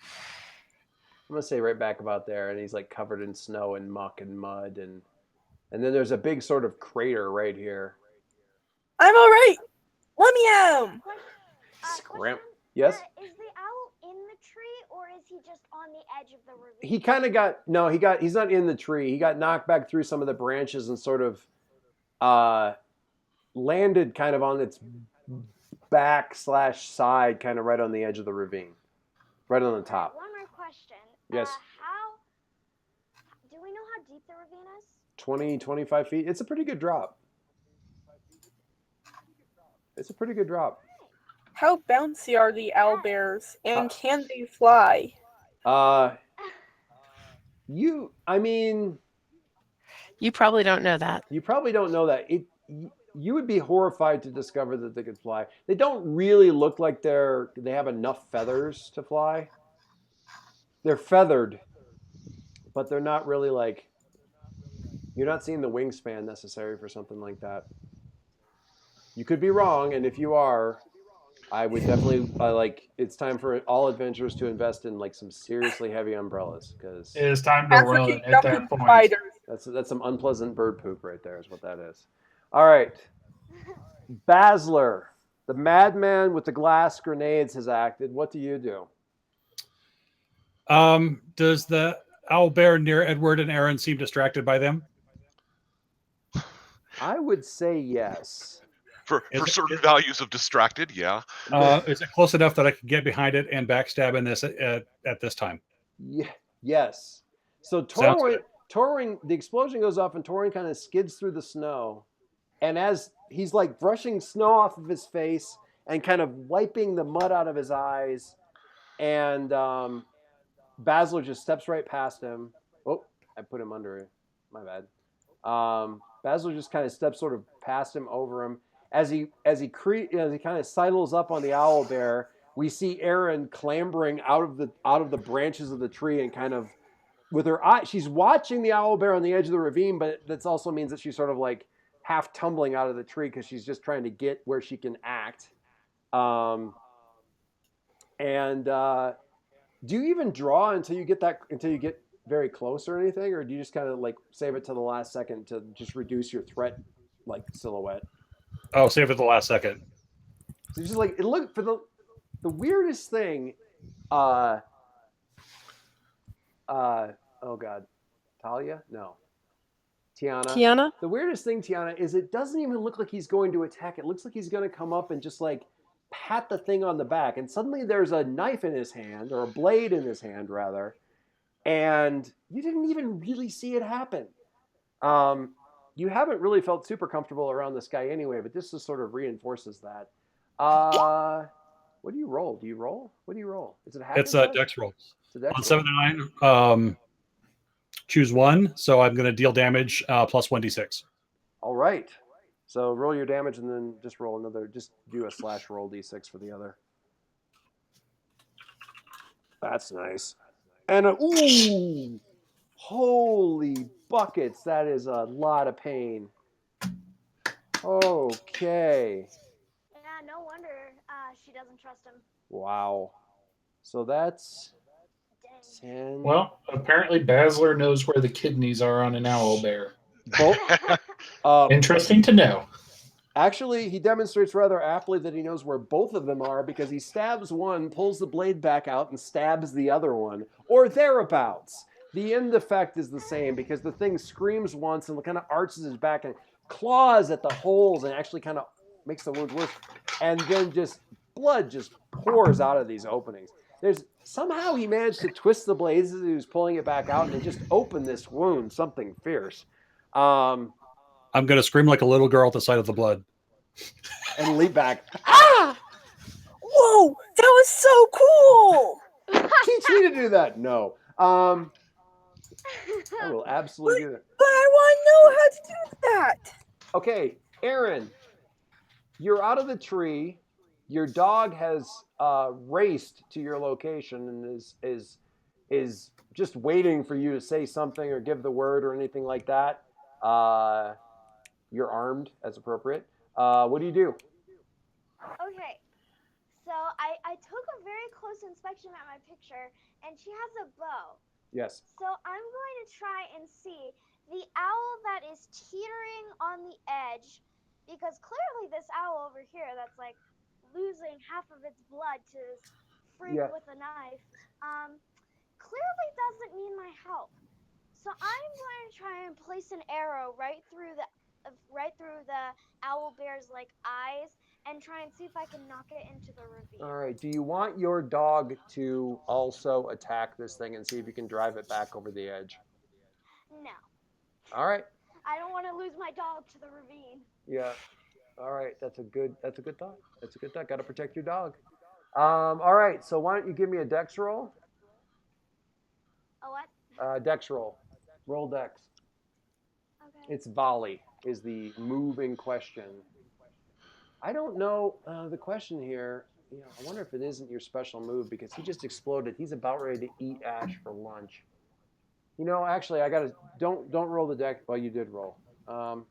I'm going to say right back about there. And he's like covered in snow and muck and mud. And then there's a big sort of crater right here. I'm all right. Let me at him. Scram. Yes? Is the owl in the tree, or is he just on the edge of the ravine? He kind of he's not in the tree. He got knocked back through some of the branches and sort of landed kind of on its back/side, kind of right on the edge of the ravine. Right on the top. One more question. Yes. Do we know how deep the ravine is? 20, 25 feet. It's a pretty good drop. It's a pretty good drop. How bouncy are the owlbears, and can they fly? You probably don't know that. You probably don't know that. You would be horrified to discover that they could fly. They don't really look like they have enough feathers to fly. They're feathered, but they're not really like, you're not seeing the wingspan necessary for something like that. You could be wrong, and if you are, I would definitely it's time for all adventurers to invest in like some seriously heavy umbrellas, because it is time to run at that point. Spiders. That's some unpleasant bird poop right there, is what that is. All right, Basler, the madman with the glass grenades, has acted. What do you do? Does the owlbear near Edward and Aaron seem distracted by them? I would say yes. For certain values of distracted, yeah. Is it close enough that I can get behind it and backstab in this at this time? Yeah, yes. So Torwin, the explosion goes off and Torwin kind of skids through the snow. And as he's like brushing snow off of his face and kind of wiping the mud out of his eyes, and Basler just steps right past him. Oh, I put him under it. My bad. Basler just kind of steps sort of past him, over him. As he kind of sidles up on the owlbear, we see Erin clambering out of the branches of the tree, and kind of with her eye, she's watching the owlbear on the edge of the ravine, but that also means that she's sort of like half tumbling out of the tree because she's just trying to get where she can act. Do you even draw until you get very close or anything, or do you just kind of like save it to the last second to just reduce your threat like silhouette? Oh, save it the last second. So just like it looked for the weirdest thing. Oh God, Talia? No, Tiana. The weirdest thing, Tiana, is it doesn't even look like he's going to attack. It looks like he's going to come up and just like pat the thing on the back, and suddenly there's a knife in his hand, or a blade in his hand rather, and you didn't even really see it happen. You haven't really felt super comfortable around this guy anyway, but this just sort of reinforces that. What do you roll? Do you roll? What do you roll? Is it a It's a dex roll. It's a dex on roll. 7 to 9. Choose one, so I'm going to deal damage plus 1d6. All right. So roll your damage and then just roll another. Just do a / roll d6 for the other. That's nice. And ooh, holy buckets! That is a lot of pain. Okay. Yeah, no wonder she doesn't trust him. Wow. So that's 10. Well, apparently Basler knows where the kidneys are on an owlbear. Interesting to know. Actually, he demonstrates rather aptly that he knows where both of them are, because he stabs one, pulls the blade back out, and stabs the other one, or thereabouts. The end effect is the same, because the thing screams once and kind of arches his back and claws at the holes and actually kind of makes the wound worse. And then blood just pours out of these openings. Somehow he managed to twist the blades as he was pulling it back out and just open this wound, something fierce. I'm going to scream like a little girl at the sight of the blood. And leap back. Ah! Whoa, that was so cool! Teach me to do that. No. I will absolutely do that. But I want to know how to do that. Okay, Aaron, you're out of the tree. Your dog has raced to your location and is just waiting for you to say something or give the word or anything like that. You're armed as appropriate. What do you do? Okay, so I took a very close inspection at my picture, and she has a bow. Yes. So I'm going to try and see the owl that is teetering on the edge, because clearly this owl over here that's like losing half of its blood to this freak Yeah. with a knife, clearly doesn't need my help. So I'm going to try and place an arrow right through the owlbear's like eyes and try and see if I can knock it into the ravine. All right. Do you want your dog to also attack this thing and see if you can drive it back over the edge? No. All right. I don't want to lose my dog to the ravine. Yeah. All right. That's a good thought. That's a good thought. Got to protect your dog. All right. So why don't you give me a dex roll? A what? Dex roll. Roll dex. Okay. It's volley is the move in question. I don't know the question here. You know, I wonder if it isn't your special move because he just exploded. He's about ready to eat Ash for lunch. You know, actually, I gotta don't roll the deck. Well, you did roll. I'm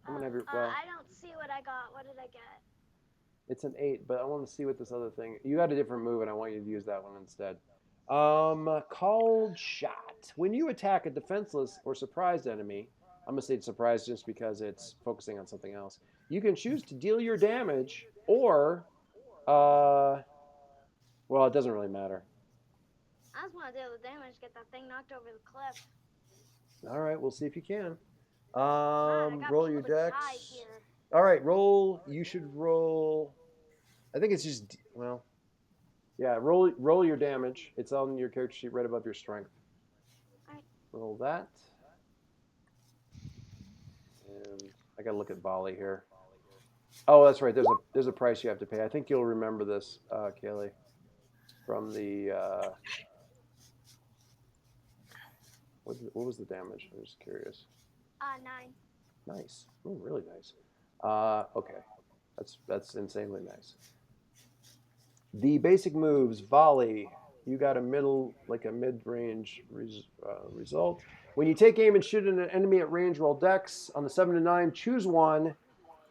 gonna have your well. I don't see what I got. What did I get? It's an 8, but I want to see what this other thing. You got a different move, and I want you to use that one instead. Called shot. When you attack a defenseless or surprised enemy, I'm gonna say surprised just because it's focusing on something else. You can choose to deal your damage, or, well, it doesn't really matter. I just want to deal the damage, get that thing knocked over the cliff. All right, we'll see if you can. I got Roll your people to dex. tie here. All right, roll. You should roll. I think it's just well. Yeah, roll your damage. It's on your character sheet right above your strength. Alright. Roll that. And I gotta look at volley here. Oh, that's right. There's a price you have to pay. I think you'll remember this, Kaylee, from the. What was the damage? I'm just curious. 9. Nice. Ooh, really nice. Okay, that's insanely nice. The basic moves: volley. You got a mid-range result. When you take aim and shoot at an enemy at range, roll dex. On the 7 to 9, choose one.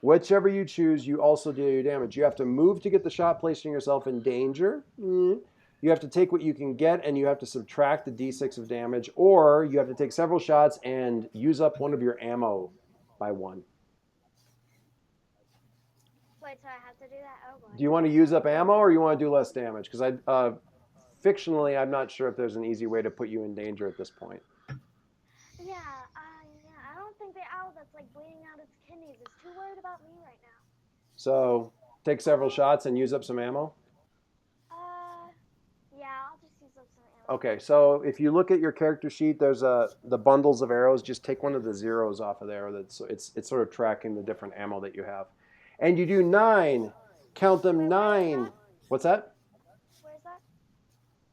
Whichever you choose, you also deal your damage. You have to move to get the shot, placing yourself in danger. You have to take what you can get, and you have to subtract the d6 of damage, or you have to take several shots and use up one of your ammo by 1. Wait, so I have to do that? Oh boy. Do you want to use up ammo, or you want to do less damage? Because fictionally, I'm not sure if there's an easy way to put you in danger at this point. Yeah, I don't think the owl that's like bleeding out its kidneys is too worried about me right now. So take several shots and use up some ammo. Yeah, I'll just use up some ammo. Okay, so if you look at your character sheet, there's the bundles of arrows. Just take one of the zeros off of there. It's sort of tracking the different ammo that you have, and you do 9. Count them 9. What's that? Where's that?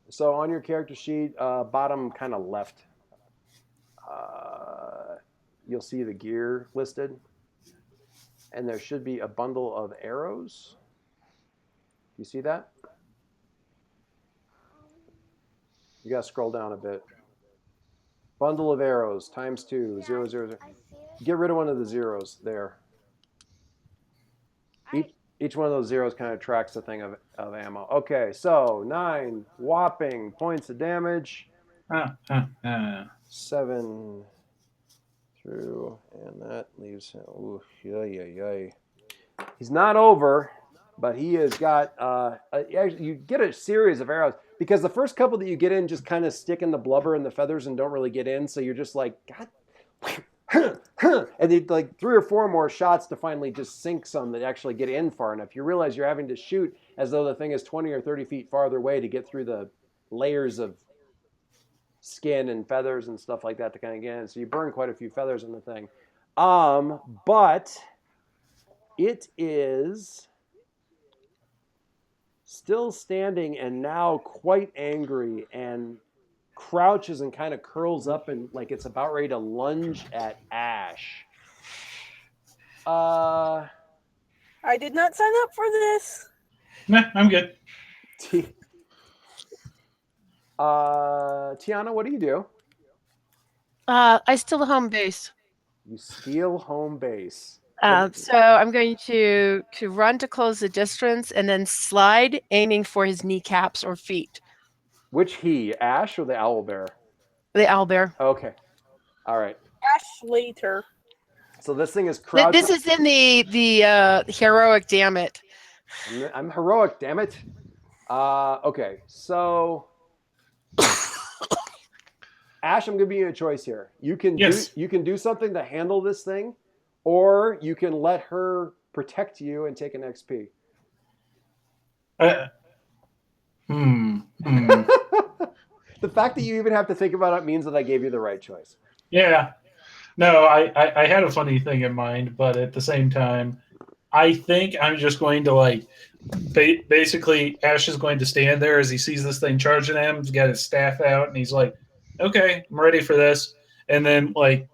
So on your character sheet, bottom kind of left, you'll see the gear listed, and there should be a bundle of arrows. You see that? You gotta scroll down a bit. Bundle of arrows times 2, Yeah, 0, 0, 0. I see it. Get rid of one of the zeros there. Each one of those zeros kind of tracks the thing of ammo. Okay, so 9 whopping points of damage. 7 through, and that leaves him. Ooh, he's not over, but he has got. You get a series of arrows because the first couple that you get in just kind of stick in the blubber and the feathers and don't really get in. So you're just like, God. And they like 3 or 4 more shots to finally just sink some that actually get in far enough. You realize you're having to shoot as though the thing is 20 or 30 feet farther away to get through the layers of skin and feathers and stuff like that to kind of get in. So you burn quite a few feathers in the thing. But it is still standing and now quite angry, and crouches and kind of curls up and like it's about ready to lunge at Ash. I did not sign up for this. Nah, I'm good. Tiana, what do you do? I steal a home base. You steal home base. So I'm going to run to close the distance and then slide, aiming for his kneecaps or feet. Which he, Ash or the owlbear? The owlbear. Okay. All right. Ash later. So this thing is crouching. This is in the heroic. Damn it! I'm heroic. Damn it. Okay. So Ash, I'm giving you a choice here. You can do something to handle this thing, or you can let her protect you and take an XP. The fact that you even have to think about it means that I gave you the right choice. Yeah. No, I had a funny thing in mind, but at the same time, I think I'm just going to like basically Ash is going to stand there as he sees this thing charging at him. He's got his staff out, and he's like, "Okay, I'm ready for this." And then like,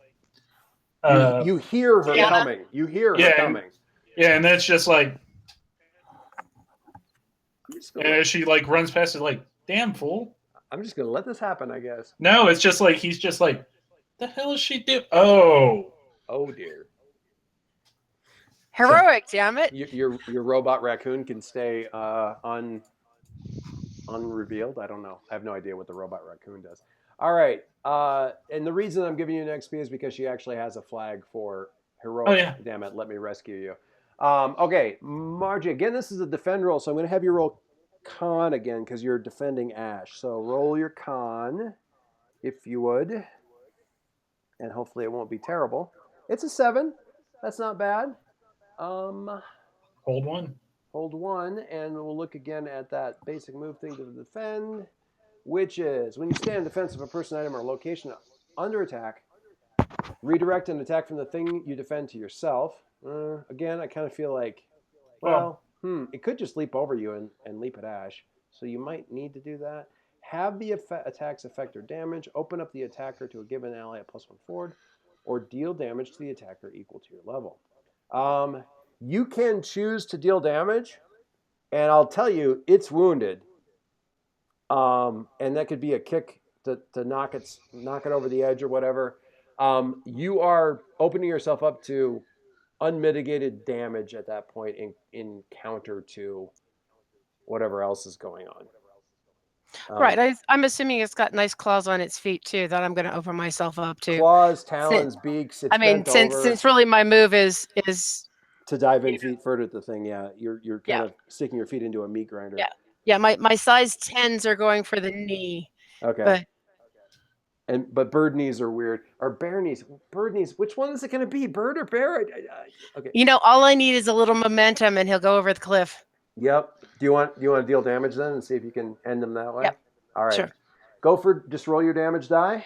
you hear her coming. You hear her coming. And that's just like, and as she like runs past it, like, "Damn fool!" I'm just gonna let this happen, I guess. No, it's just like he's just like, "The hell is she doing?" Oh dear. Heroic, damn it! Your robot raccoon can stay unrevealed. I don't know. I have no idea what the robot raccoon does. All right. And the reason I'm giving you an XP is because she actually has a flag for heroic. Oh, yeah. Damn it! Let me rescue you. Okay, Margie. Again, this is a defend roll, so I'm going to have you roll con again because you're defending Ash. So roll your con, if you would, and hopefully it won't be terrible. It's a 7. That's not bad. Hold one. Hold one, and we'll look again at that basic move thing to defend, which is when you stand in defense of a person, item, or location under attack, redirect an attack from the thing you defend to yourself. Again, I kind of feel like, it could just leap over you and leap at Ash, so you might need to do that. Have the attack's effect or damage, open up the attacker to a given ally at +1 forward, or deal damage to the attacker equal to your level. You can choose to deal damage, and I'll tell you, it's wounded. And that could be a kick to knock it over the edge or whatever. You are opening yourself up to unmitigated damage at that point in counter to whatever else is going on. Right. I'm assuming it's got nice claws on its feet too that I'm going to open myself up to. Claws, talons, beaks. It's since really my move is to dive in feet further at the thing. Yeah, you're kind of sticking your feet into a meat grinder. Yeah. My size 10s are going for the knee. Okay. But bird knees are weird. Or bear knees. Bird knees. Which one is it going to be? Bird or bear? Okay. All I need is a little momentum, and he'll go over the cliff. Yep. Do you want to deal damage then and see if you can end them that way? Yep. All right. Sure. Just roll your damage die,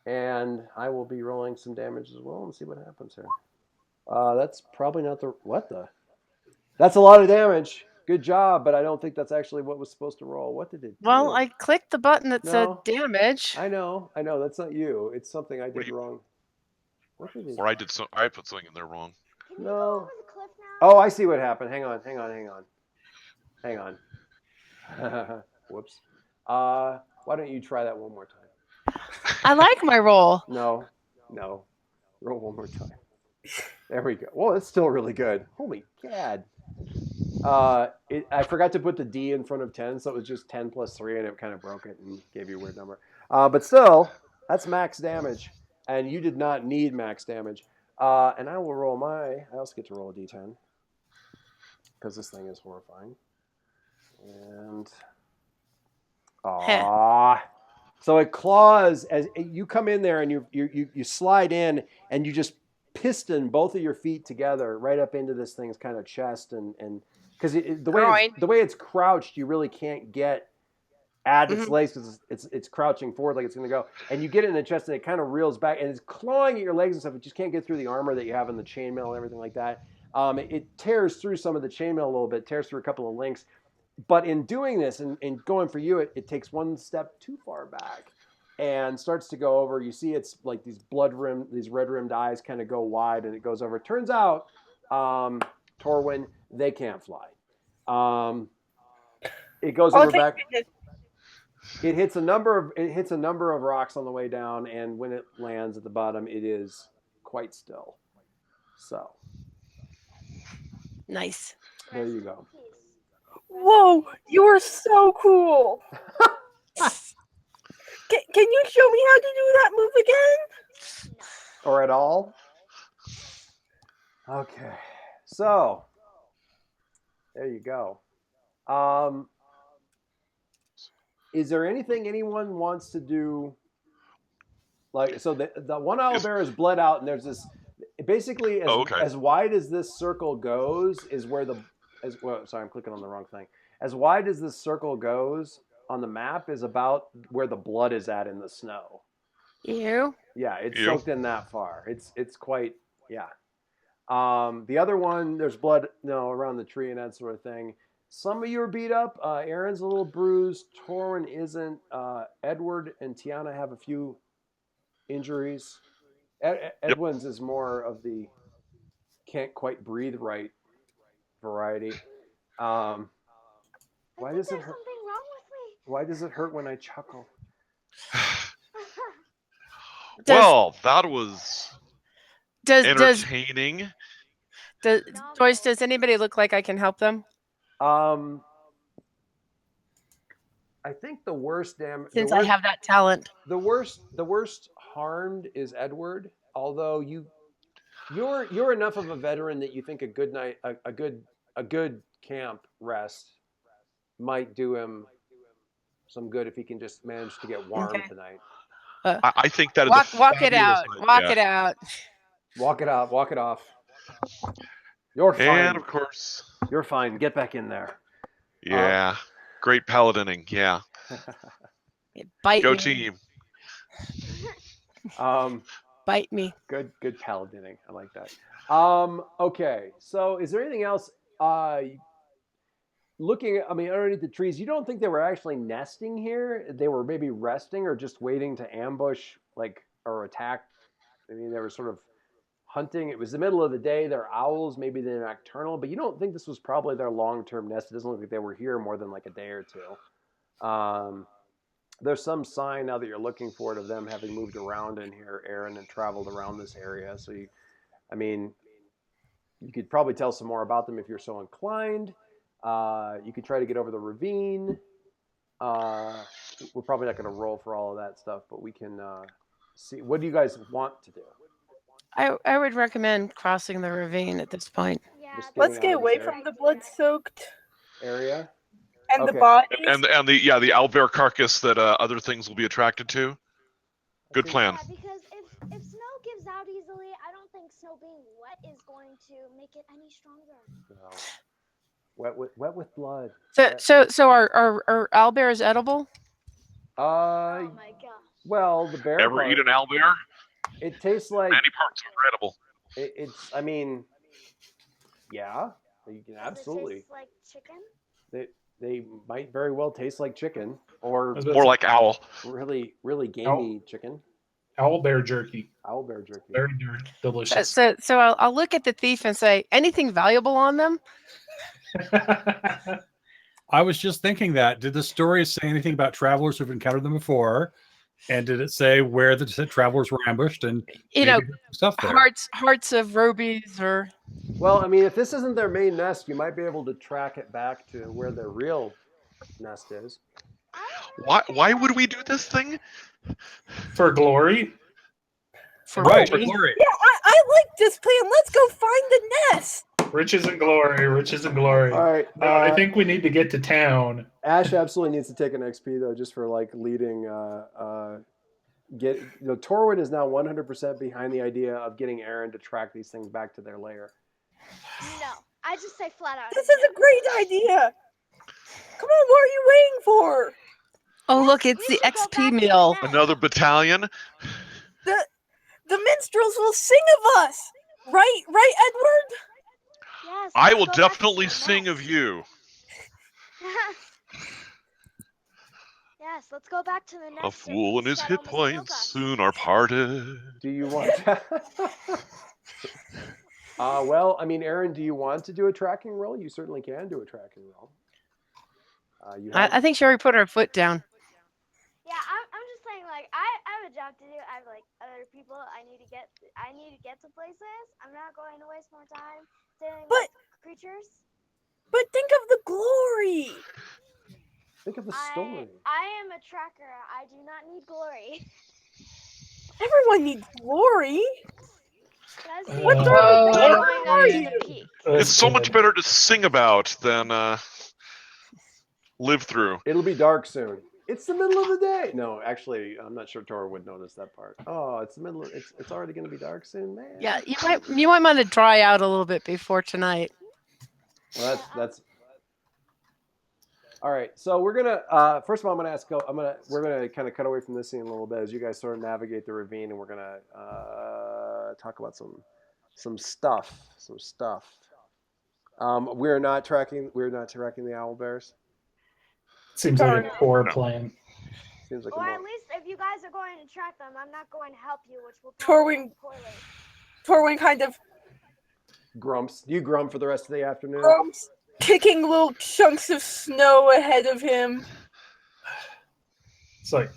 and I will be rolling some damage as well and see what happens here. That's probably not That's a lot of damage. Good job, but I don't think that's actually what was supposed to roll. What did it do? Well, I clicked the button that said damage. I know. That's not you. It's something I did wrong. What did it Or I put something in there wrong. No. Oh, I see what happened. Hang on. Whoops. Why don't you try that one more time? I like my roll. No. Roll one more time. There we go. Well, it's still really good. Holy gad. I forgot to put the D in front of 10, so it was just 10 plus 3, and it kind of broke it and gave you a weird number. But still, that's max damage, and you did not need max damage. And I will roll I also get to roll a D10, because this thing is horrifying. And, so it claws as you come in there, and you slide in, and you just piston both of your feet together right up into this thing's kind of chest, and because the way it's crouched, you really can't get at its legs because it's crouching forward like it's going to go, and you get it in the chest, and it kind of reels back, and it's clawing at your legs and stuff. It just can't get through the armor that you have in the chainmail and everything like that. It tears through some of the chainmail a little bit, tears through a couple of links, But in doing this and going for you, it takes one step too far back and starts to go over. You see it's like these these red rimmed eyes kind of go wide and it goes over. It turns out, Torwin, they can't fly. It goes over thank back. goodness. It hits a number of rocks on the way down, and when it lands at the bottom, it is quite still. So Nice. there you go. Whoa, you are so cool. Can you show me how to do that move again? Or at all? Okay. So there you go. Is there anything anyone wants to do? Like, so the one owlbear is bled out, and there's this. Basically, as wide as this circle goes is where sorry, I'm clicking on the wrong thing. As wide as this circle goes on the map is about where the blood is at in the snow. You? Yeah, it's soaked in that far. It's quite the other one, there's blood around the tree and that sort of thing. Some of you are beat up. Aaron's a little bruised. Torwin isn't. Edward and Tiana have a few injuries. Edwin's is more of the can't quite breathe right variety. Why does it hurt? Something wrong with me. Why does it hurt when I chuckle? Well, that was entertaining. Joyce, does anybody look like I can help them? I think the worst damage. Since I have that talent. The worst harmed is Edward. Although you're enough of a veteran that you think a good camp rest might do him some good if he can just manage to get warm tonight. I think that walk it out. Walk it out. Walk it out. Walk it off. You're fine. And of course, you're fine. Get back in there. Yeah, great paladining. Yeah. Go team. Bite me. Good paladining. I like that. Okay. So, is there anything else? Looking at, underneath the trees, you don't think they were actually nesting here? They were maybe resting or just waiting to ambush, or attack. They were sort of hunting. It was the middle of the day. They're owls. Maybe they're nocturnal, but you don't think this was probably their long-term nest. It doesn't look like they were here more than like a day or two. There's some sign now that you're looking for it of them having moved around in here, Aaron, and traveled around this area. So you could probably tell some more about them if you're so inclined. You could try to get over the ravine. We're probably not going to roll for all of that stuff, but we can see. What do you guys want to do? I would recommend crossing the ravine at this point. Yeah, let's get away from the blood-soaked area and the bodies and the owlbear carcass that other things will be attracted to. Good plan. Yeah, because if snow gives out easily, I don't think snow being wet is going to make it any stronger. No. Wet with blood. So are owlbears edible? Oh my gosh. Well, the bear. Ever eat an owlbear? It tastes like many parts are edible. Yeah, you can absolutely. Does it taste like chicken? They might very well taste like chicken, or more like owl. Really, really gamey chicken. Owlbear jerky. Owlbear jerky. Very delicious. So I'll look at the thief and say, anything valuable on them? I was just thinking that. Did the story say anything about travelers who've encountered them before? And did it say where the travelers were ambushed and stuff there? Hearts of rubies or... Well, if this isn't their main nest, you might be able to track it back to where their real nest is. Why would we do this thing? For glory? For glory. Yeah, I like this plan. Let's go find the nest. Riches and glory, riches and glory. All right. I think we need to get to town. Ash absolutely needs to take an XP though, just for leading. Torwin is now 100% behind the idea of getting Aaron to track these things back to their lair. No, I just say flat out. This is a great idea. Come on, what are you waiting for? Oh, look, it's the XP meal. Another battalion. The minstrels will sing of us, right, Edward? Yes, I will definitely sing of you. Yes, let's go back to the nest. A fool and his that hit almost killed points us. soon are parted. Do you want to... well, I mean, Aaron, do you want to do a tracking roll? You certainly can do a tracking roll. I think she already put her foot down. Yeah, I'm just saying, like, I have a job to do. I have like other people I need to get to places. I'm not going to waste more time dealing with creatures. But think of the glory. Think of the story. I am a tracker. I do not need glory. Everyone needs glory. What's wrong with going that? on in the peak? It's so much better to sing about than live through. It'll be dark soon. It's the middle of the day. No, actually, I'm not sure Tora would notice that part. Oh, it's the middle. It's already going to be dark soon, man. Yeah, you might want to dry out a little bit before tonight. Well, that's. All right, so we're gonna first of all, we're gonna kind of cut away from this scene a little bit as you guys sort of navigate the ravine, and we're gonna talk about some stuff. We're not tracking the Owlbears. Seems like a poor plan. Seems like or at least if you guys are going to track them, I'm not going to help you, which will Torwin kind of grumps. You grump for the rest of the afternoon. grumps, kicking little chunks of snow ahead of him. It's like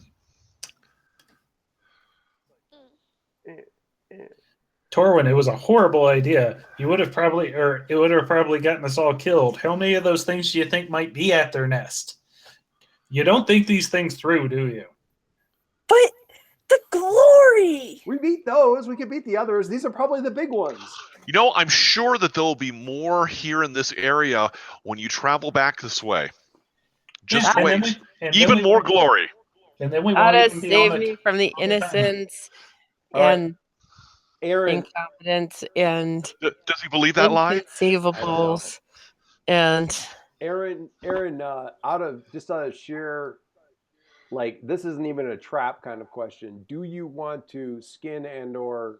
Torwin, it was a horrible idea. It would have probably gotten us all killed. How many of those things do you think might be at their nest? You don't think these things through, do you? But the glory! We beat those. We can beat the others. These are probably the big ones. You know, I'm sure that there'll be more here in this area when you travel back this way. Just wait. Even more glory. And then we Gotta won't even be save on me from the innocence Right. and Aaron, incompetence and does he believe that lie? Inconceivables and Aaron, out of sheer, like, this isn't even a trap kind of question. Do you want to skin and or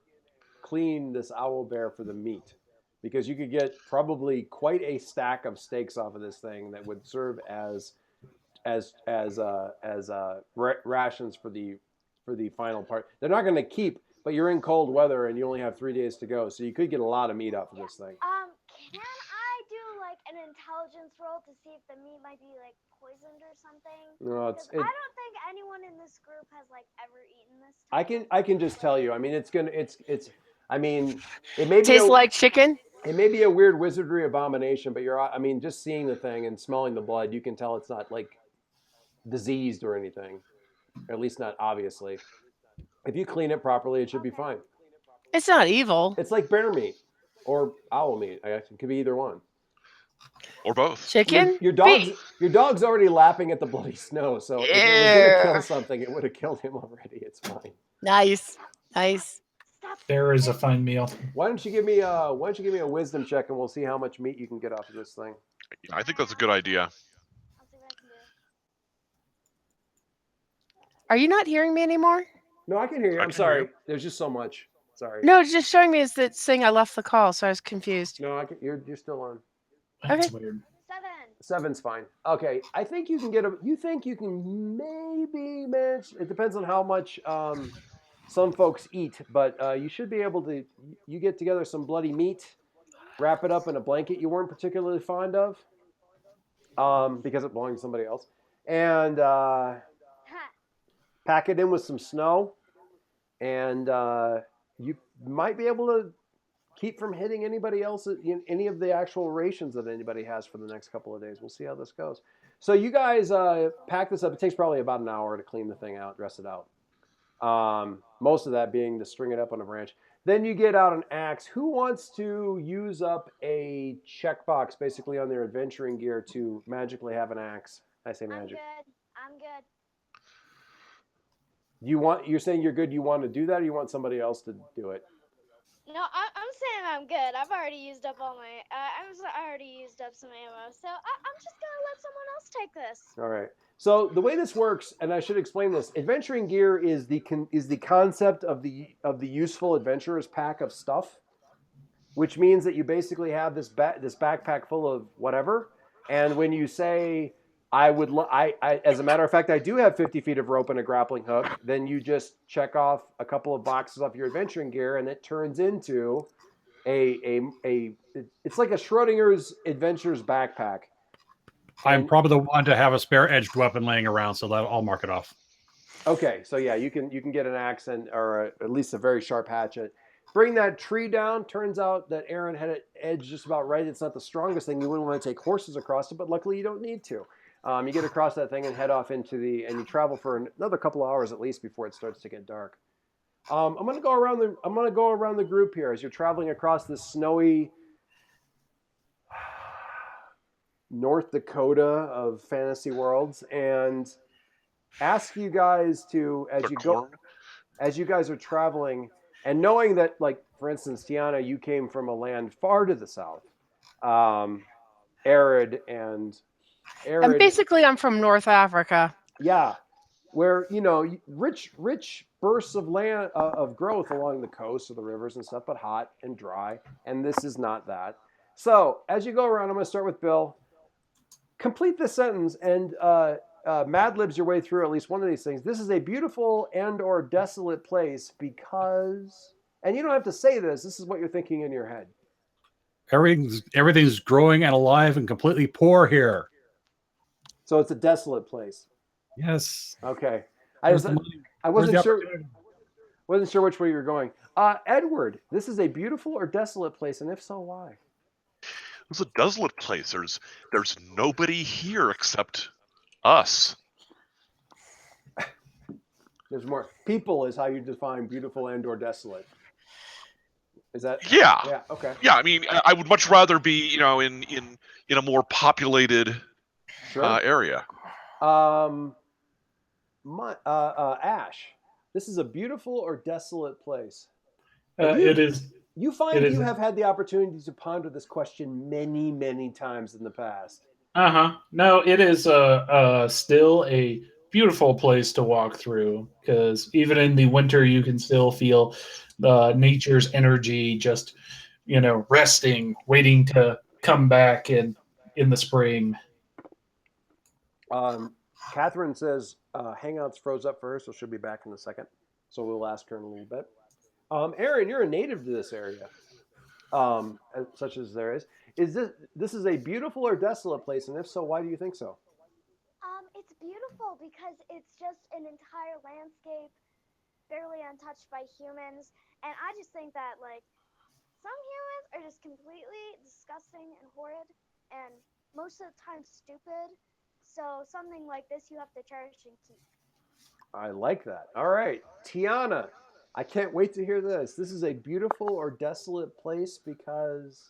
clean this owlbear for the meat? Because you could get probably quite a stack of steaks off of this thing that would serve as rations for the final part. They're not going to keep, but you're in cold weather and you only have 3 days to go, so you could get a lot of meat off of this thing. Can I do like an intelligence roll to see if the meat might be like poisoned or something? No, I don't think anyone in this group has like ever eaten this. I can just tell you. I mean, it may be tastes like chicken. It may be a weird wizardry abomination, but just seeing the thing and smelling the blood, you can tell it's not like diseased or anything, or at least not obviously. If you clean it properly, it should be fine. It's not evil. It's like bear meat or owl meat. It could be either one. Or both. Chicken? Your dog's already lapping at the bloody snow, so if it was going to kill something, it would have killed him already. It's fine. Nice. There is a fine meal. Why don't you give me a wisdom check and we'll see how much meat you can get off of this thing. I think that's a good idea. Are you not hearing me anymore? No, I can hear you. I'm sorry. There's just so much. Sorry. No, it's just showing me is that saying I left the call, so I was confused. No, you're still on. That's Okay. weird. 7's fine. Okay, I think you can you think you can maybe manage. It depends on how much some folks eat, but you should be able to. You get together some bloody meat, wrap it up in a blanket you weren't particularly fond of, because it belonged to somebody else, and pack it in with some snow, and you might be able to keep from hitting anybody else, any of the actual rations that anybody has for the next couple of days. We'll see how this goes. So you guys pack this up. It takes probably about an hour to clean the thing out, dress it out. Most of that being to string it up on a branch. Then you get out an axe. Who wants to use up a checkbox basically on their adventuring gear to magically have an axe? I say magic. I'm good. You're saying you're good, you want to do that, or you want somebody else to do it? No, I'm saying I'm good. I've already used up all my. I already used up some ammo, so I'm just gonna let someone else take this. All right. So the way this works, and I should explain this: adventuring gear is the concept of the useful adventurer's pack of stuff, which means that you basically have this backpack full of whatever, And when you say, as a matter of fact, I do have 50 feet of rope and a grappling hook, then you just check off a couple of boxes off your adventuring gear, and it turns into it's like a Schrodinger's Adventures backpack. I'm probably the one to have a spare edged weapon laying around, so that I'll mark it off. Okay, so yeah, you can get an axe or at least a very sharp hatchet. Bring that tree down. Turns out that Aaron had it edged just about right. It's not the strongest thing. You wouldn't want to take horses across it, but luckily you don't need to. You get across that thing and head off and you travel for another couple of hours at least before it starts to get dark. I'm gonna go around the group here as you're traveling across this snowy North Dakota of fantasy worlds, and ask you guys to, as you guys are traveling, and knowing that, like, for instance, Tiana, you came from a land far to the south, arid. And basically, I'm from North Africa. Yeah, where rich bursts of land of growth along the coast of the rivers and stuff, but hot and dry. And this is not that. So as you go around, I'm going to start with Bill. Complete this sentence and Mad Libs your way through at least one of these things. This is a beautiful and/or desolate place because, and you don't have to say this. This is what you're thinking in your head. Everything's growing and alive and completely poor here. So it's a desolate place. Yes. Okay. I wasn't sure which way you were going. Edward, this is a beautiful or desolate place, and if so, why? It's a desolate place. There's nobody here except us. There's more. People is how you define beautiful and or desolate. Is that? Yeah. Yeah. Okay. Yeah. I mean, I would much rather be, in a more populated area. Ash, this is a beautiful or desolate place. It is. You find you have had the opportunity to ponder this question many, many times in the past. No, it is still a beautiful place to walk through, because even in the winter, you can still feel nature's energy just, resting, waiting to come back in the spring. Catherine says Hangouts froze up for her, so she'll be back in a second. So we'll ask her in a little bit. Aaron, you're a native to this area, such as there is. This is a beautiful or desolate place, and if so, why do you think so? It's beautiful because it's just an entire landscape, barely untouched by humans, and I just think that, like, some humans are just completely disgusting and horrid, and most of the time stupid. So something like this you have to cherish and keep. I like that. All right, Tiana, I can't wait to hear this. This is a beautiful or desolate place because...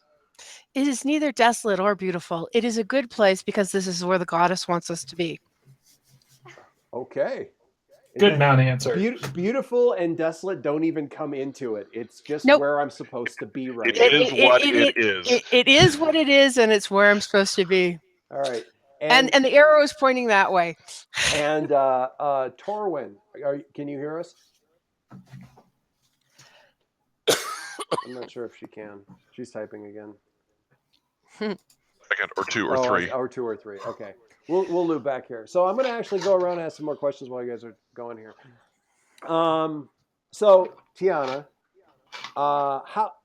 It is neither desolate or beautiful. It is a good place because this is where the goddess wants us to be. Okay. Good non-answer. Beautiful and desolate don't even come into it. It's just where I'm supposed to be right now. It is what it is. It is what it is, and it's where I'm supposed to be. All right. And the arrow is pointing that way. And Torwin, can you hear us? I'm not sure if she can. She's typing again. Second or two or three. Or two or three. Okay. We'll loop back here. So I'm going to actually go around and ask some more questions while you guys are going here. So Tiana,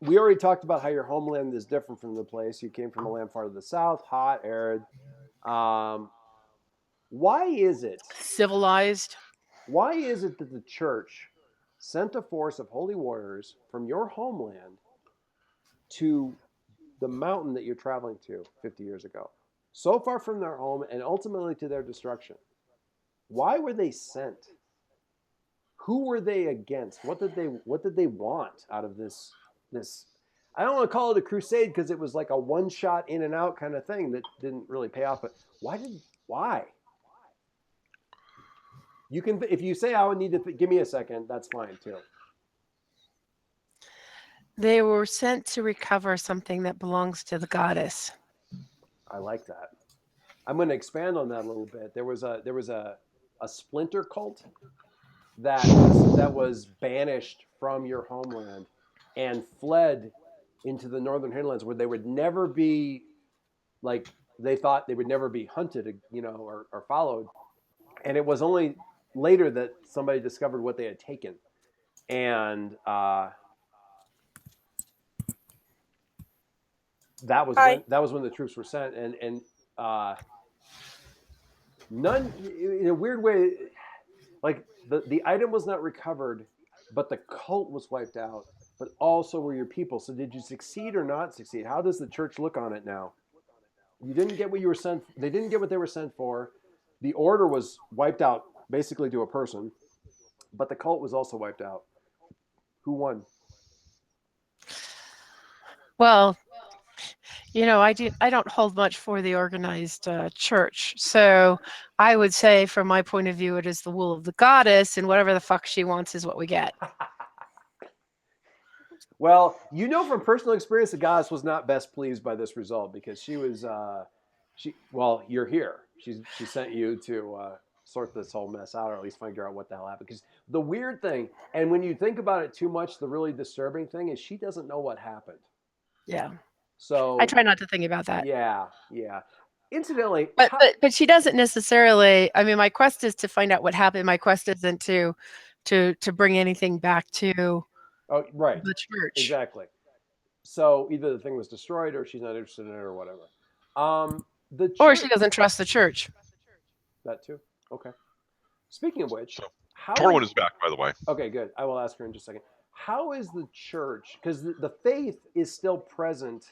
we already talked about how your homeland is different from the place. You came from a land far to the south, hot, arid. Why is it civilized? Why is it that the church sent a force of holy warriors from your homeland to the mountain that you're traveling to 50 years ago, so far from their home and ultimately to their destruction? Why were they sent? Who were they against? What did they want out of this? I don't want to call it a crusade because it was like a one-shot in and out kind of thing that didn't really pay off. But why? You can, if you say I would need to give me a second, that's fine too. They were sent to recover something that belongs to the goddess. I like that. I'm going to expand on that a little bit. There was a splinter cult that was banished from your homeland and fled into the northern hinterlands, where they would never be like they thought they would never be hunted, or followed. And it was only later that somebody discovered what they had taken. And that was when the troops were sent. And none, in a weird way, like the item was not recovered, but the cult was wiped out. But also were your people. So did you succeed or not succeed? How does the church look on it now? You didn't get what you were sent. They didn't get what they were sent for. The order was wiped out basically to a person, but the cult was also wiped out. Who won? Well, I don't hold much for the organized church. So I would say, from my point of view, it is the will of the goddess, and whatever the fuck she wants is what we get. Well, from personal experience, the goddess was not best pleased by this result because she was, you're here. She sent you to sort this whole mess out, or at least figure out what the hell happened. Because the weird thing, and when you think about it too much, the really disturbing thing is she doesn't know what happened. Yeah. So I try not to think about that. Yeah. Incidentally, but she doesn't necessarily. I mean, my quest is to find out what happened. My quest isn't to bring anything back to right, the church. Exactly. So either the thing was destroyed, or she's not interested in it, or whatever. Or she doesn't trust the church. That too. Okay. Speaking of which, Torwin is back, by the way. Okay, good. I will ask her in just a second. How is the church? Because the faith is still present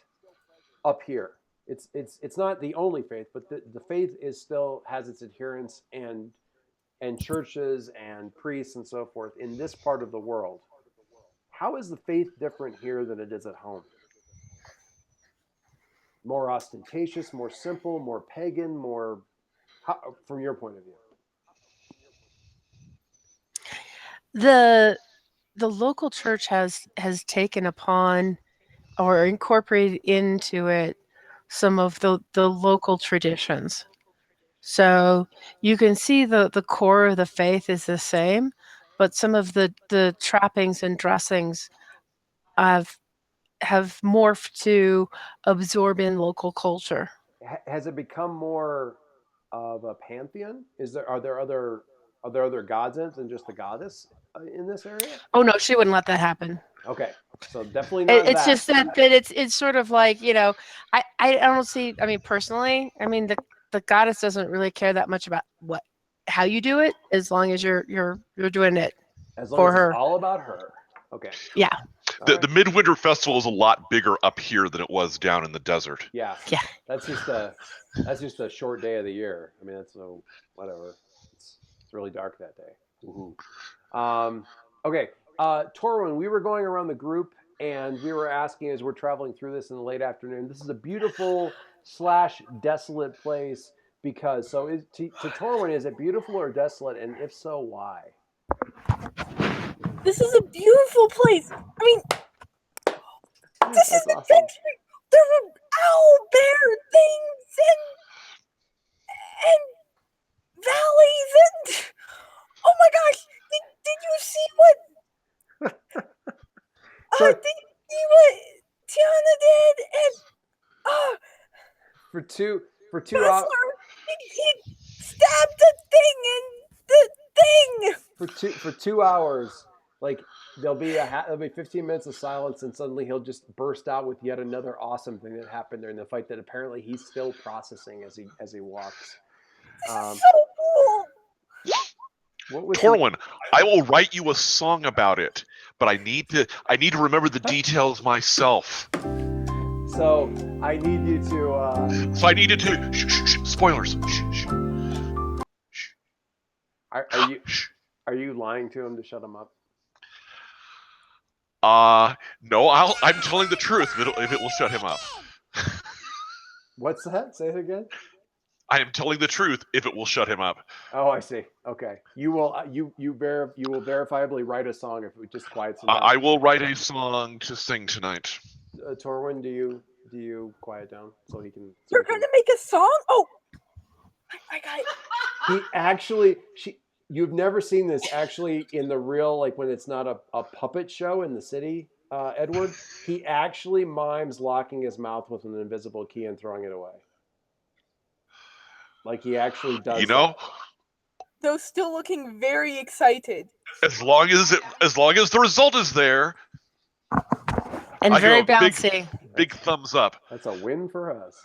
up here. It's not the only faith, but the faith is still has its adherents and churches and priests and so forth in this part of the world. How is the faith different here than it is at home? More ostentatious, more simple, more pagan, from your point of view? The local church has taken upon or incorporated into it some of the local traditions. So you can see the core of the faith is the same, but some of the trappings and dressings have morphed to absorb in local culture. Has it become more of a pantheon? Are there other gods than just the goddess in this area? Oh no, she wouldn't let that happen. Okay, so definitely not. It's just that it's sort of like, I don't see. I mean, personally, the goddess doesn't really care that much about how you do it, as long as you're doing it as long for as her. It's all about her. Okay. Yeah. The Midwinter Festival is a lot bigger up here than it was down in the desert. Yeah. Yeah. That's just a short day of the year. I mean, that's whatever. It's really dark that day. Woohoo. Okay. Torwin, we were going around the group and we were asking as we're traveling through this in the late afternoon. This is a beautiful / desolate place because to Torwin, is it beautiful or desolate? And if so, why? This is a beautiful place. I mean, this is the country. There were owlbear things and valleys and oh my gosh! Did you see what? Did you see what Tiana did? And for two hours, he stabbed the thing and the thing. For 2 hours. Like there'll be 15 minutes of silence, and suddenly he'll just burst out with yet another awesome thing that happened during the fight that apparently he's still processing as he walks. So cool. Torwin, I will write you a song about it, but I need to remember the details myself. So I need you to. So I needed to. Shh, spoilers. Shh. Are you lying to him to shut him up? No, I'm telling the truth if it will shut him up. What's that? Say it again. I am telling the truth if it will shut him up. Oh, I see. Okay, you will verifiably write a song if it just quiets him down. I will write a song to sing tonight. Torwin, do you quiet down so he can? You're gonna make a song? Oh, I got it. He actually You've never seen this actually in the real, like when it's not a puppet show in the city, Edward. He actually mimes locking his mouth with an invisible key and throwing it away. Like he actually does. You know, Though still looking very excited. as long as the result is there, And I very go bouncy. big thumbs up. That's a win for us.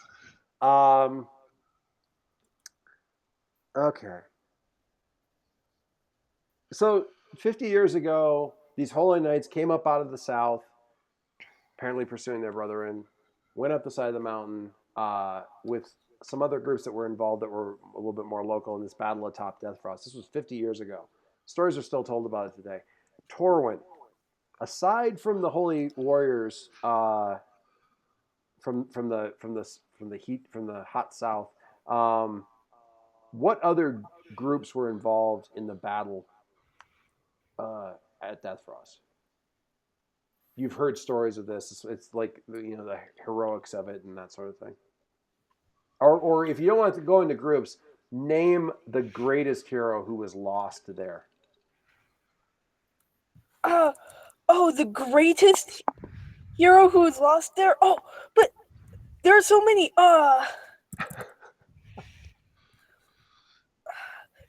Okay. So 50 years ago, these holy knights came up out of the south, apparently pursuing their brethren, went up the side of the mountain with some other groups that were involved that were a little bit more local in this battle atop Deathfrost. This was 50 years ago. Stories are still told about it today. Torwin, aside from the holy warriors from the heat from the hot south, what other groups were involved in the battle at Deathfrost? You've heard stories of this. It's like the heroics of it and that sort of thing. Or if you don't want to go into groups, name the greatest hero who was lost there. The greatest hero who was lost there. Oh, but there are so many.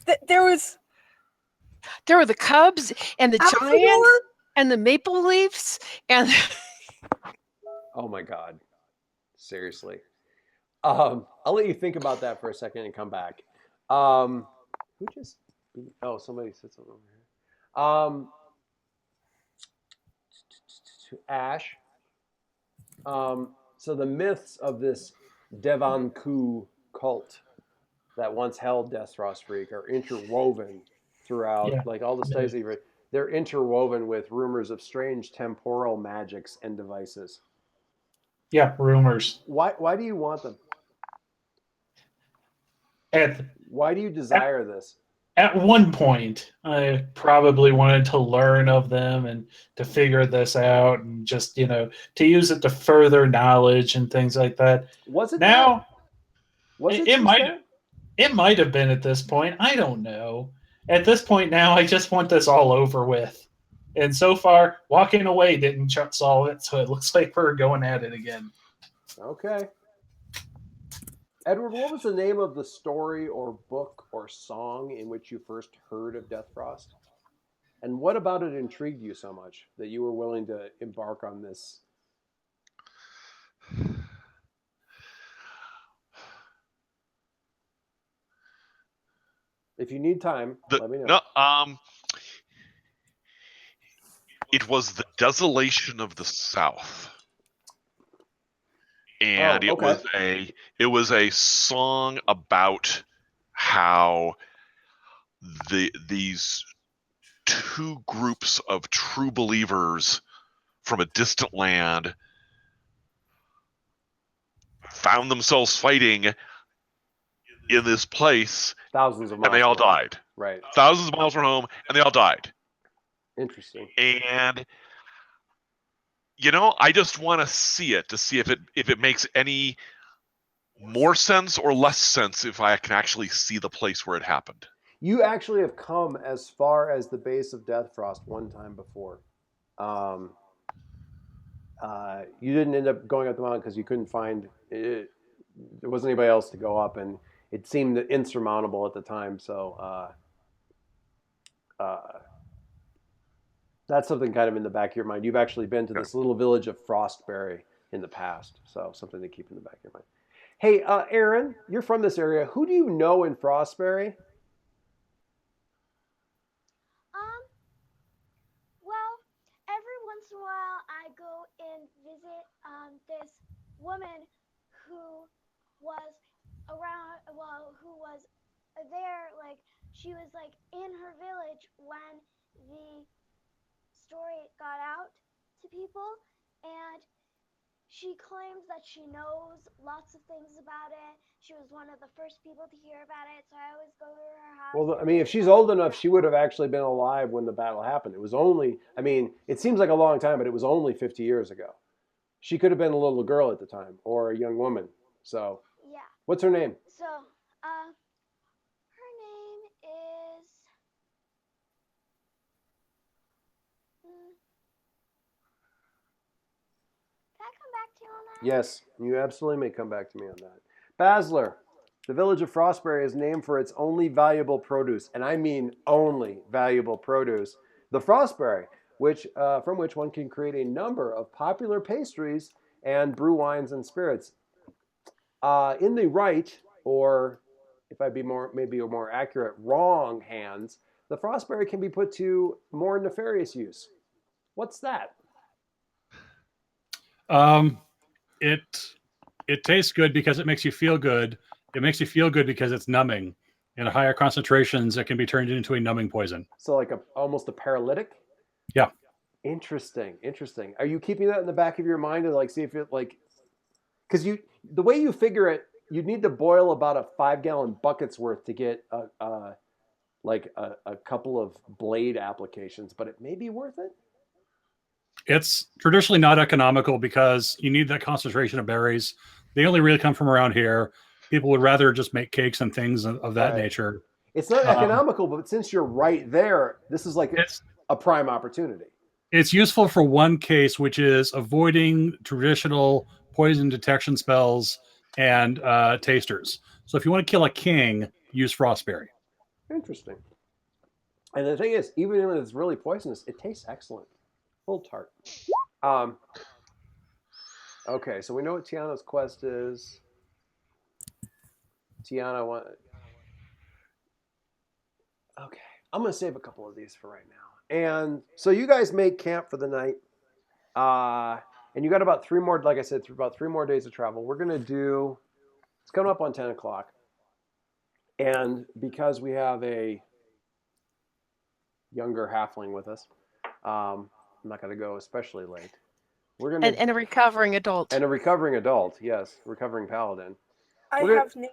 There were the Cubs and the Alfador? Giants and the Maple Leafs and. Oh my God! Seriously, I'll let you think about that for a second and come back. Who just? Oh, somebody said something over here. Ash. So the myths of this Devanku cult that once held Deathfrost Freak are interwoven throughout, like all the studies that you've read. They're interwoven with rumors of strange temporal magics and devices. Yeah, rumors. Why do you want them? Why do you desire this? At one point, I probably wanted to learn of them and to figure this out and just, to use it to further knowledge and things like that. Was it now? That? Was it It might have been at this point. I don't know. At this point now, I just want this all over with. And so far, walking away didn't solve it, so it looks like we're going at it again. Okay. Edward, what was the name of the story or book or song in which you first heard of Deathfrost? And what about it intrigued you so much that you were willing to embark on this? If you need time, let me know. It was The Desolation of the South. And it was a song about how these two groups of true believers from a distant land found themselves fighting in this place, thousands of miles, and they all died. Right, thousands of miles from home, and they all died. Interesting. And I just want to see it to see if it makes any more sense or less sense if I can actually see the place where it happened. You actually have come as far as the base of Deathfrost one time before. You didn't end up going up the mountain because you couldn't find it. There wasn't anybody else to go up, and it seemed insurmountable at the time. So that's something kind of in the back of your mind. You've actually been to this little village of Frostbury in the past, so something to keep in the back of your mind. Hey, Aaron, you're from this area. Who do you know in Frostbury? Well, every once in a while I go and visit this woman who was who was there, like she was like in her village when the story got out to people, and she claims that she knows lots of things about it. She was one of the first people to hear about it, so I always go to her house. Well, I mean, if she's old enough, she would have actually been alive when the battle happened. It was only, I mean, it seems like a long time, but it was only 50 years ago. She could have been a little girl at the time or a young woman. So, yeah. What's her name? So, her name is. Can I come back to you on that? Yes, you absolutely may come back to me on that. Basler, The village of Frostbury is named for its only valuable produce, and I mean only valuable produce, the Frostberry, from which one can create a number of popular pastries and brew wines and spirits. In the right, or if I'd be maybe a more accurate, wrong hands, the Frostberry can be put to more nefarious use. What's that? It tastes good because it makes you feel good. It makes you feel good because it's numbing. In higher concentrations, it can be turned into a numbing poison. So like almost a paralytic? Yeah. Interesting. Are you keeping that in the back of your mind to like see if it like, because the way you figure it, you'd need to boil about a 5-gallon bucket's worth to get a couple of blade applications, but it may be worth it. It's traditionally not economical because you need that concentration of berries. They only really come from around here. People would rather just make cakes and things of that nature. It's not economical, but since you're right there, this is like a prime opportunity. It's useful for one case, which is avoiding traditional poison detection spells and tasters. So if you want to kill a king, use Frostberry. Interesting. And the thing is, even when it's really poisonous, it tastes excellent. A little tart. Okay, so we know what Tiana's quest is. Tiana Okay, I'm going to save a couple of these for right now. And so you guys make camp for the night. And you got about 3 more, like I said, about 3 more days of travel. We're going to do, it's coming up on 10 o'clock. And because we have a younger halfling with us, I'm not going to go especially late. We're going to And a recovering adult. And a recovering adult, yes, recovering paladin. I have names.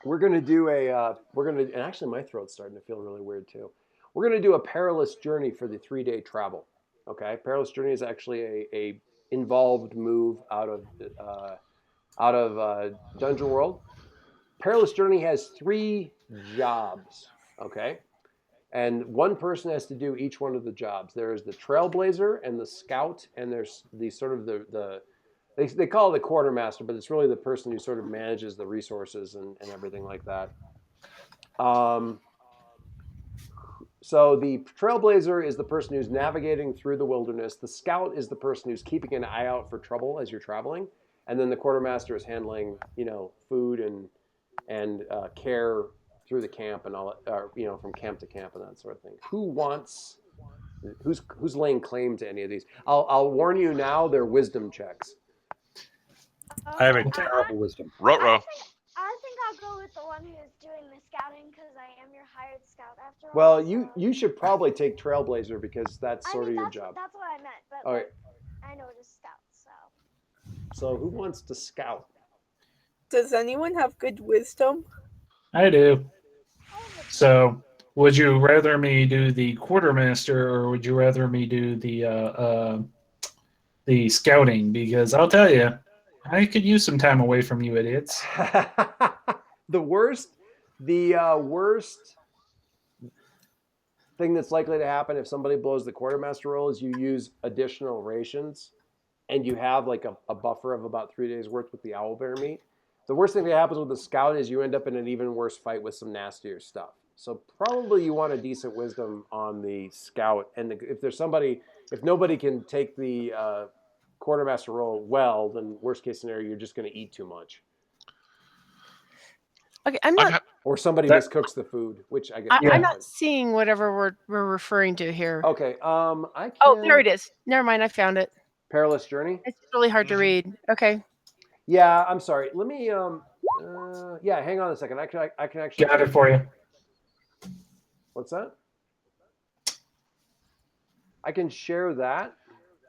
We're going to do and actually my throat's starting to feel really weird too. We're going to do a perilous journey for the 3-day travel. Okay, perilous journey is actually a involved move out of Dungeon World. Perilous journey has 3 jobs. Okay, and one person has to do each one of the jobs. There is the trailblazer and the scout, and there's the sort of they call it the quartermaster, but it's really the person who sort of manages the resources and everything like that. So the trailblazer is the person who's navigating through the wilderness. The scout is the person who's keeping an eye out for trouble as you're traveling, and then the quartermaster is handling, food and care through the camp and all, from camp to camp and that sort of thing. Who's laying claim to any of these? I'll warn you now. They're wisdom checks. I have a terrible wisdom. Ruh-roh. I think I'll go with the one who's doing the scouting because I am your hired scout after all. Well, you should probably take trailblazer because that's sort of your job. That's what I meant, but all right. I know just scout, so. So who wants to scout? Does anyone have good wisdom? I do. So, would you rather me do the quartermaster or would you rather me do the scouting? Because I'll tell you, I could use some time away from you idiots. The worst thing that's likely to happen if somebody blows the quartermaster roll is you use additional rations and you have like a buffer of about 3 days worth with the owlbear meat. The worst thing that happens with the scout is you end up in an even worse fight with some nastier stuff. So probably you want a decent wisdom on the scout. And if nobody can take the quartermaster roll well, then worst case scenario, you're just going to eat too much. Okay, I'm not. Or somebody miscooks the food, which I guess. I'm not seeing whatever we're referring to here. Okay. I can. Oh, there it is. Never mind. I found it. Perilous journey. It's really hard to read. Okay. Yeah, I'm sorry. Let me. Hang on a second. I can actually. Got it for you. What's that? I can share that,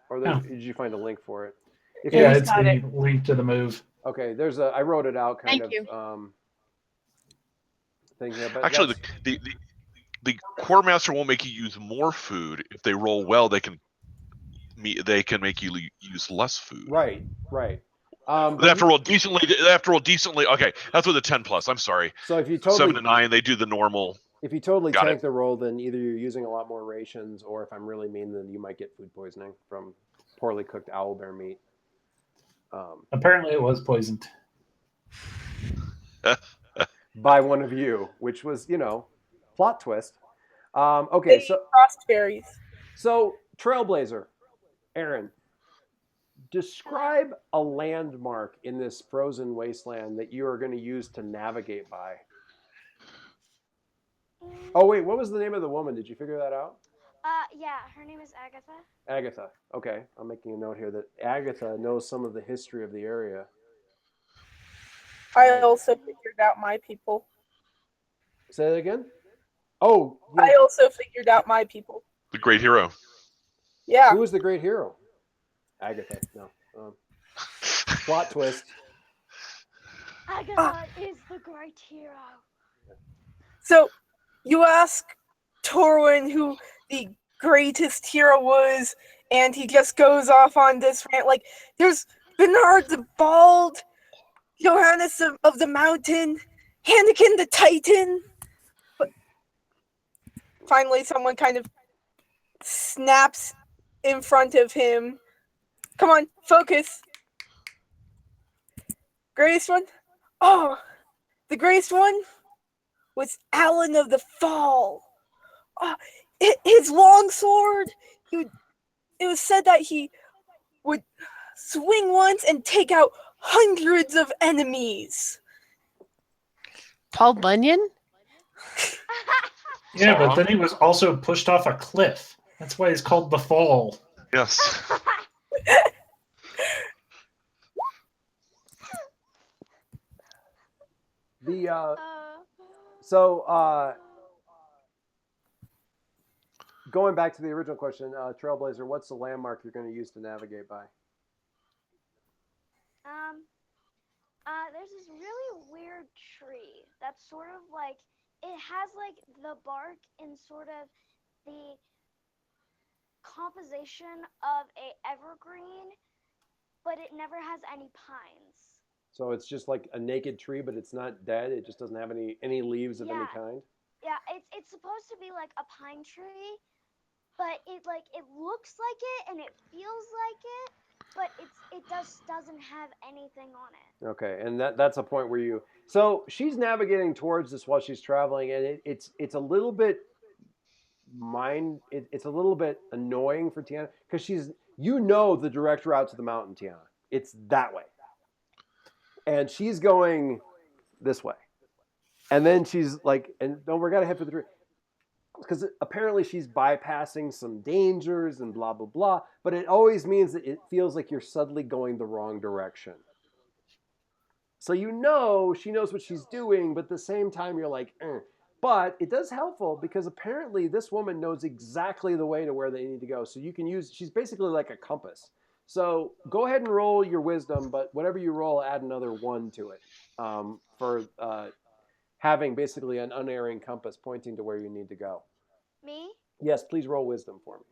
or did you find a link for it? It's the link to the move. Okay, I wrote it out kind Thank you. Thing here, but actually the quartermaster won't make you use more food. If they roll well, they can make you use less food. Right. They have to roll decently. Okay, that's with a 10+. I'm sorry. So if you totally 7 to 9, they do the normal. If you totally tank the roll, then either you're using a lot more rations, or if I'm really mean, then you might get food poisoning from poorly cooked owlbear meat. Apparently, it was poisoned. by one of you, which was, plot twist. Okay, They frost fairies. so Trailblazer, Aaron, describe a landmark in this frozen wasteland that you are going to use to navigate by. Oh wait, what was the name of the woman? Did you figure that out? Yeah, her name is Agatha. Agatha. Okay, I'm making a note here that Agatha knows some of the history of the area. I also figured out my people. Say that again? Oh, I also figured out my people. The great hero. Yeah. Who is the great hero? Agatha. No. Plot twist. Agatha is the great hero. So, you ask Torwin who the greatest hero was, and he just goes off on this rant. Like, there's Bernard the Bald, Johannes of the Mountain, Hannikin the Titan. But finally, someone kind of snaps in front of him. Come on, focus. Greatest one? Oh, the greatest one was Alan of the Fall. His longsword. It was said that he would swing once and take out hundreds of enemies. Paul Bunyan? Yeah, but then he was also pushed off a cliff. That's why he's called the Fall. Yes. Going back to the original question, Trailblazer, what's the landmark you're going to use to navigate by? There's this really weird tree that's sort of like, it has like the bark in sort of the composition of a evergreen, but it never has any pines. So it's just like a naked tree, but it's not dead. It just doesn't have any leaves of any kind. Yeah, it's supposed to be like a pine tree, but it looks like it and it feels like it, but it just doesn't have anything on it. Okay, and that's a point where you. So she's navigating towards this while she's traveling, and it's a little bit it's a little bit annoying for Tiana because the direct route to the mountain, Tiana. It's that way. And she's going this way. And then she's like, and no, we're gonna head for the tree. Because apparently she's bypassing some dangers and blah, blah, blah. But it always means that it feels like you're suddenly going the wrong direction. So she knows what she's doing, but at the same time you're like, eh. But it does helpful because apparently this woman knows exactly the way to where they need to go. So you can she's basically like a compass. So go ahead and roll your wisdom, but whatever you roll, add another 1 to it for having basically an unerring compass pointing to where you need to go. Me? Yes, please roll wisdom for me.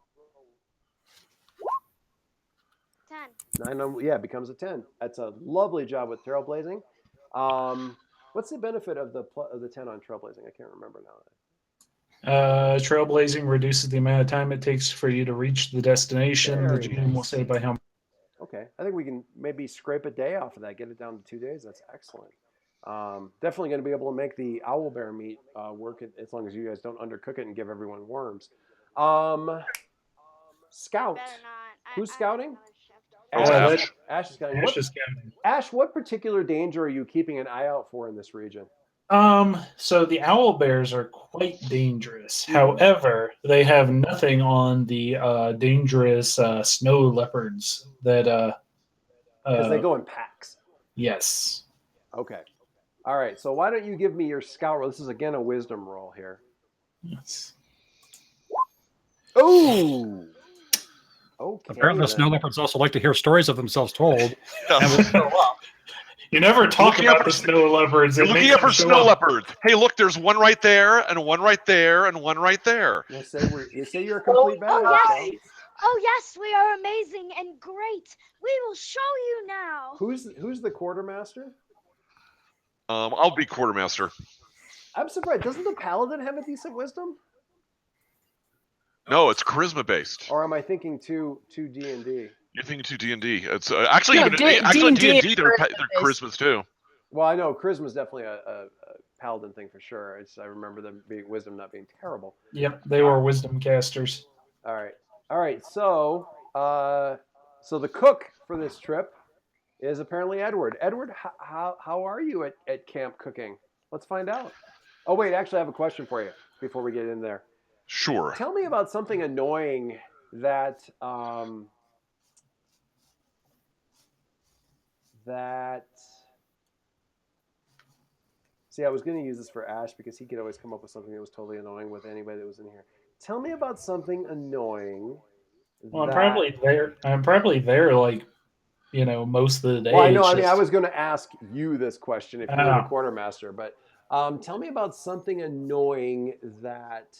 10. 9, becomes a 10. That's a lovely job with trailblazing. What's the benefit of the 10 on trailblazing? I can't remember now. Trailblazing reduces the amount of time it takes for you to reach the destination. Very The GM will say by how much. Okay, I think we can maybe scrape a day off of that, get it down to 2 days. That's excellent. Definitely going to be able to make the owlbear meat work as long as you guys don't undercook it and give everyone worms. Scout. Who's scouting? Ash. Ash is scouting. Ash is scouting. Ash, what particular danger are you keeping an eye out for in this region? So the owlbears are quite dangerous. However, they have nothing on the dangerous snow leopards that because they go in packs. Yes. Okay. All right. So why don't you give me your scout roll? This is again a wisdom roll here. Yes. Oh. Okay. Apparently, the snow leopards also like to hear stories of themselves told. You never talk about the snow leopards. You're looking up for snow leopards. Hey, look, there's one right there, and one right there, and one right there. You say you're a complete badass. Oh yes, we are amazing and great. We will show you now. Who's the quartermaster? I'll be quartermaster. I'm surprised. Doesn't the paladin have a decent wisdom? No, it's charisma based. Or am I thinking too D&D? You're thinking too D&D. It's actually No, D&D. They're charisma charismas too. Well, I know charisma is definitely a paladin thing for sure. I remember them being wisdom not being terrible. Yep, they were wisdom casters. All right. So, so the cook for this trip is apparently Edward. Edward, how are you at camp cooking? Let's find out. Oh wait, actually, I have a question for you before we get in there. Sure. Tell me about something annoying that that. See, I was going to use this for Ash because he could always come up with something that was totally annoying with anybody that was in here. Tell me about something annoying. Well, I'm probably there, like, most of the day. Well, I know. It's I mean, I just- was going to ask you this question if you were the quartermaster, but tell me about something annoying that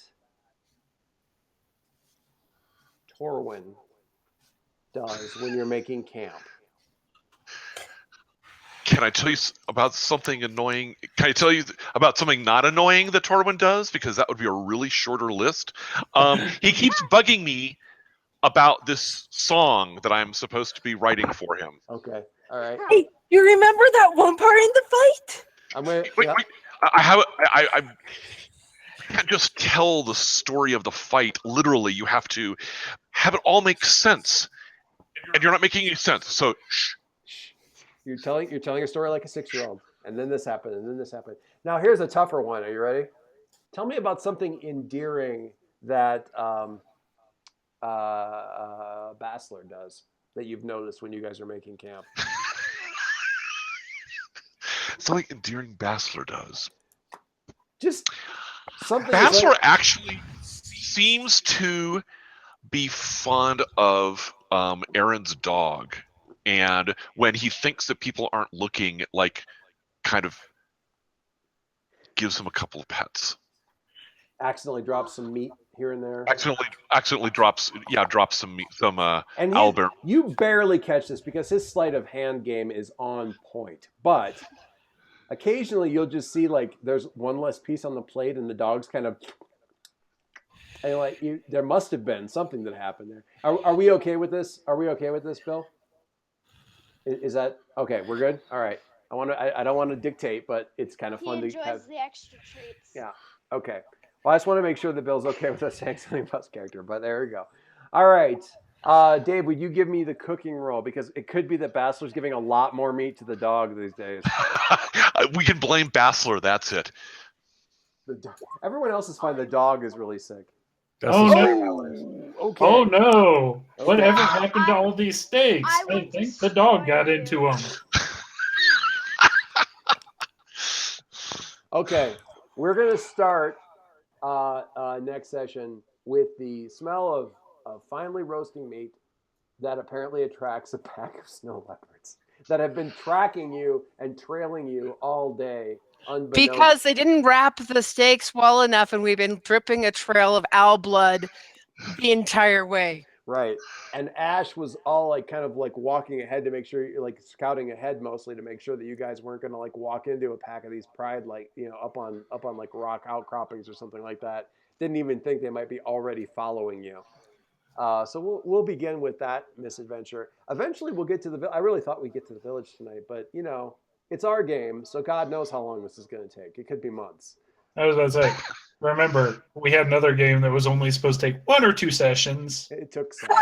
Torwin does when you're making camp. Can I tell you about something annoying? Can I tell you about something not annoying that Torwin does? Because that would be a really shorter list. He keeps bugging me about this song that I'm supposed to be writing for him. Okay. All right. Hey, you remember that one part in the fight? I'm going to. Wait. I can't just tell the story of the fight. Literally, you have to have it all make sense, and you're not making any sense. So, shh. You're telling a story like a 6-year-old, and then this happened, and then this happened. Now here's a tougher one. Are you ready? Tell me about something endearing that Bassler does that you've noticed when you guys are making camp. Something endearing Bassler does. Just something. Bassler actually seems to be fond of Aaron's dog. And when he thinks that people aren't looking, like, kind of gives him a couple of pets. Accidentally drops some meat here and there. Accidentally drops some meat, some and owlbear. You barely catch this because his sleight of hand game is on point. But occasionally you'll just see like there's one less piece on the plate and the dog's kind of. And like there must have been something that happened there. Are we okay with this? Are we okay with this, Bill? Is that okay? We're good. All right. I don't want to dictate, but it's kind of fun to have. He enjoys the extra treats. Yeah. Okay. Well, I just want to make sure that Bill's okay with us saying something about his character. But there we go. All right. Dave, would you give me the cooking role because it could be that Bassler's giving a lot more meat to the dog these days. We can blame Bassler. That's it. Everyone else is fine. The dog is really sick. Oh no! Okay. Oh no! Okay. Whatever happened to all these steaks? I think the dog got into them. Okay, we're gonna start next session with the smell of finely roasting meat that apparently attracts a pack of snow leopards that have been tracking you and trailing you all day. Because they didn't wrap the steaks well enough, and we've been dripping a trail of owl blood the entire way. Right. And Ash was all like kind of like walking ahead to make sure you're like scouting ahead mostly to make sure that you guys weren't going to like walk into a pack of these pride like, up on like rock outcroppings or something like that. Didn't even think they might be already following you. So we'll begin with that misadventure. Eventually we'll get to the I really thought we'd get to the village tonight, but it's our game, so God knows how long this is going to take. It could be months. I was about to say, remember, we had another game that was only supposed to take 1 or 2 sessions. It took 7.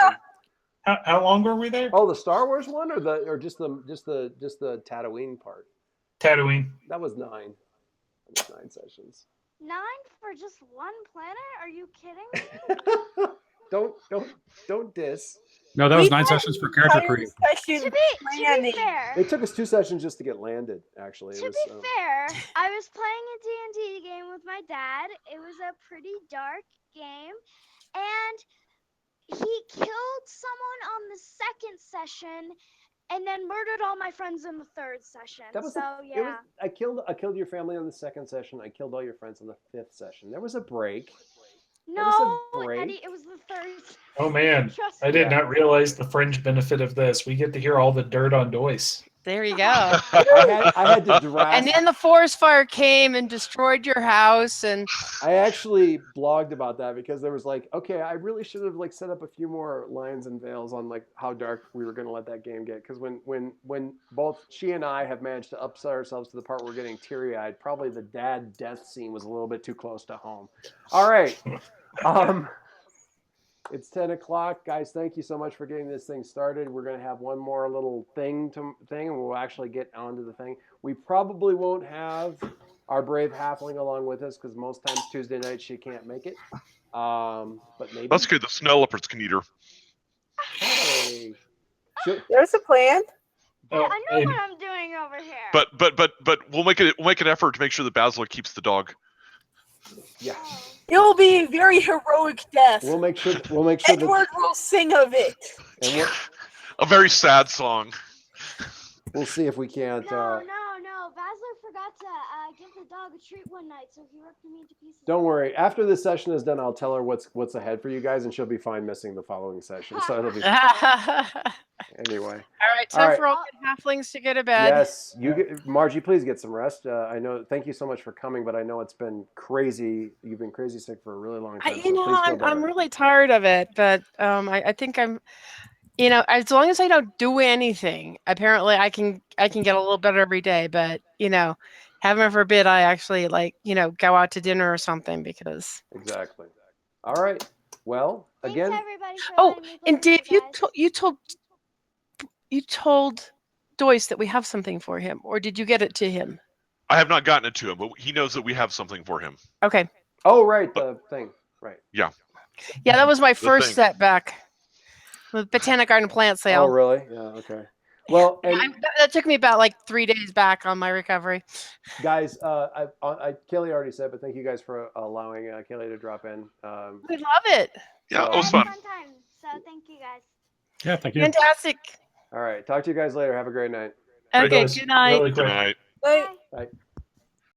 How long were we there? Oh, the Star Wars one, or just the Tatooine part? Tatooine. That was 9. That was 9 sessions. 9 for just one planet? Are you kidding me? Don't diss. No, that was 9 sessions for character creation. To be fair, It took us 2 sessions just to get landed. Actually, to be fair, I was playing a D&D game with my dad. It was a pretty dark game, and he killed someone on the 2nd session, and then murdered all my friends in the 3rd session. I killed your family on the 2nd session. I killed all your friends on the 5th session. There was a break. No, Eddie, it was the 3rd. Oh man, I did not realize the fringe benefit of this. We get to hear all the dirt on Doyce. There you go. I had to And drastically. then the forest fire came and destroyed your house, and I actually blogged about that because there was like, okay, I really should have like set up a few more lines and veils on like how dark we were going to let that game get. Because when both she and I have managed to upset ourselves to the part where we're getting teary eyed, probably the dad death scene was a little bit too close to home. All right, it's 10 o'clock, guys. Thank you so much for getting this thing started. We're going to have one more little thing, and we'll actually get onto the thing. We probably won't have our brave halfling along with us because most times Tuesday night she can't make it. But maybe. That's good. The snow leopards can eat her. Hey. There's a plan. Hey, I know what I'm doing over here. But we'll make an effort to make sure that Basil keeps the dog. Yeah. It'll be a very heroic death. We'll make sure Edward will sing of it. And A very sad song. we'll see if we can't. No. Basler forgot to give the dog a treat one night, so he ripped me into pieces. Don't worry. After this session is done, I'll tell her what's ahead for you guys, and she'll be fine missing the following session. So it'll be anyway. All right, time for all good halflings to go to bed. Yes, Margie, please get some rest. I know. Thank you so much for coming, but I know it's been crazy. You've been crazy sick for a really long time. I'm really tired of it, but I think I'm. As long as I don't do anything, apparently I can get a little better every day. But heaven forbid I actually go out to dinner or something because. Exactly. All right. Well, again. Thanks everybody for letting me play and with Dave, you you told Doyce that we have something for him, or did you get it to him? I have not gotten it to him, but he knows that we have something for him. Okay. Oh, right, the thing. Right. Yeah. Yeah, that was my first setback. The Botanic Garden plant sale. Oh, really? Yeah. Okay. Well, and that took me about 3 days back on my recovery. Guys, Kaylee already said, but thank you guys for allowing Kaylee to drop in. We love it. Yeah, it was fun. time. So thank you guys. Yeah, thank you. Fantastic. All right. Talk to you guys later. Have a great night. Okay, good night. Really quick. Good night. Bye. Bye.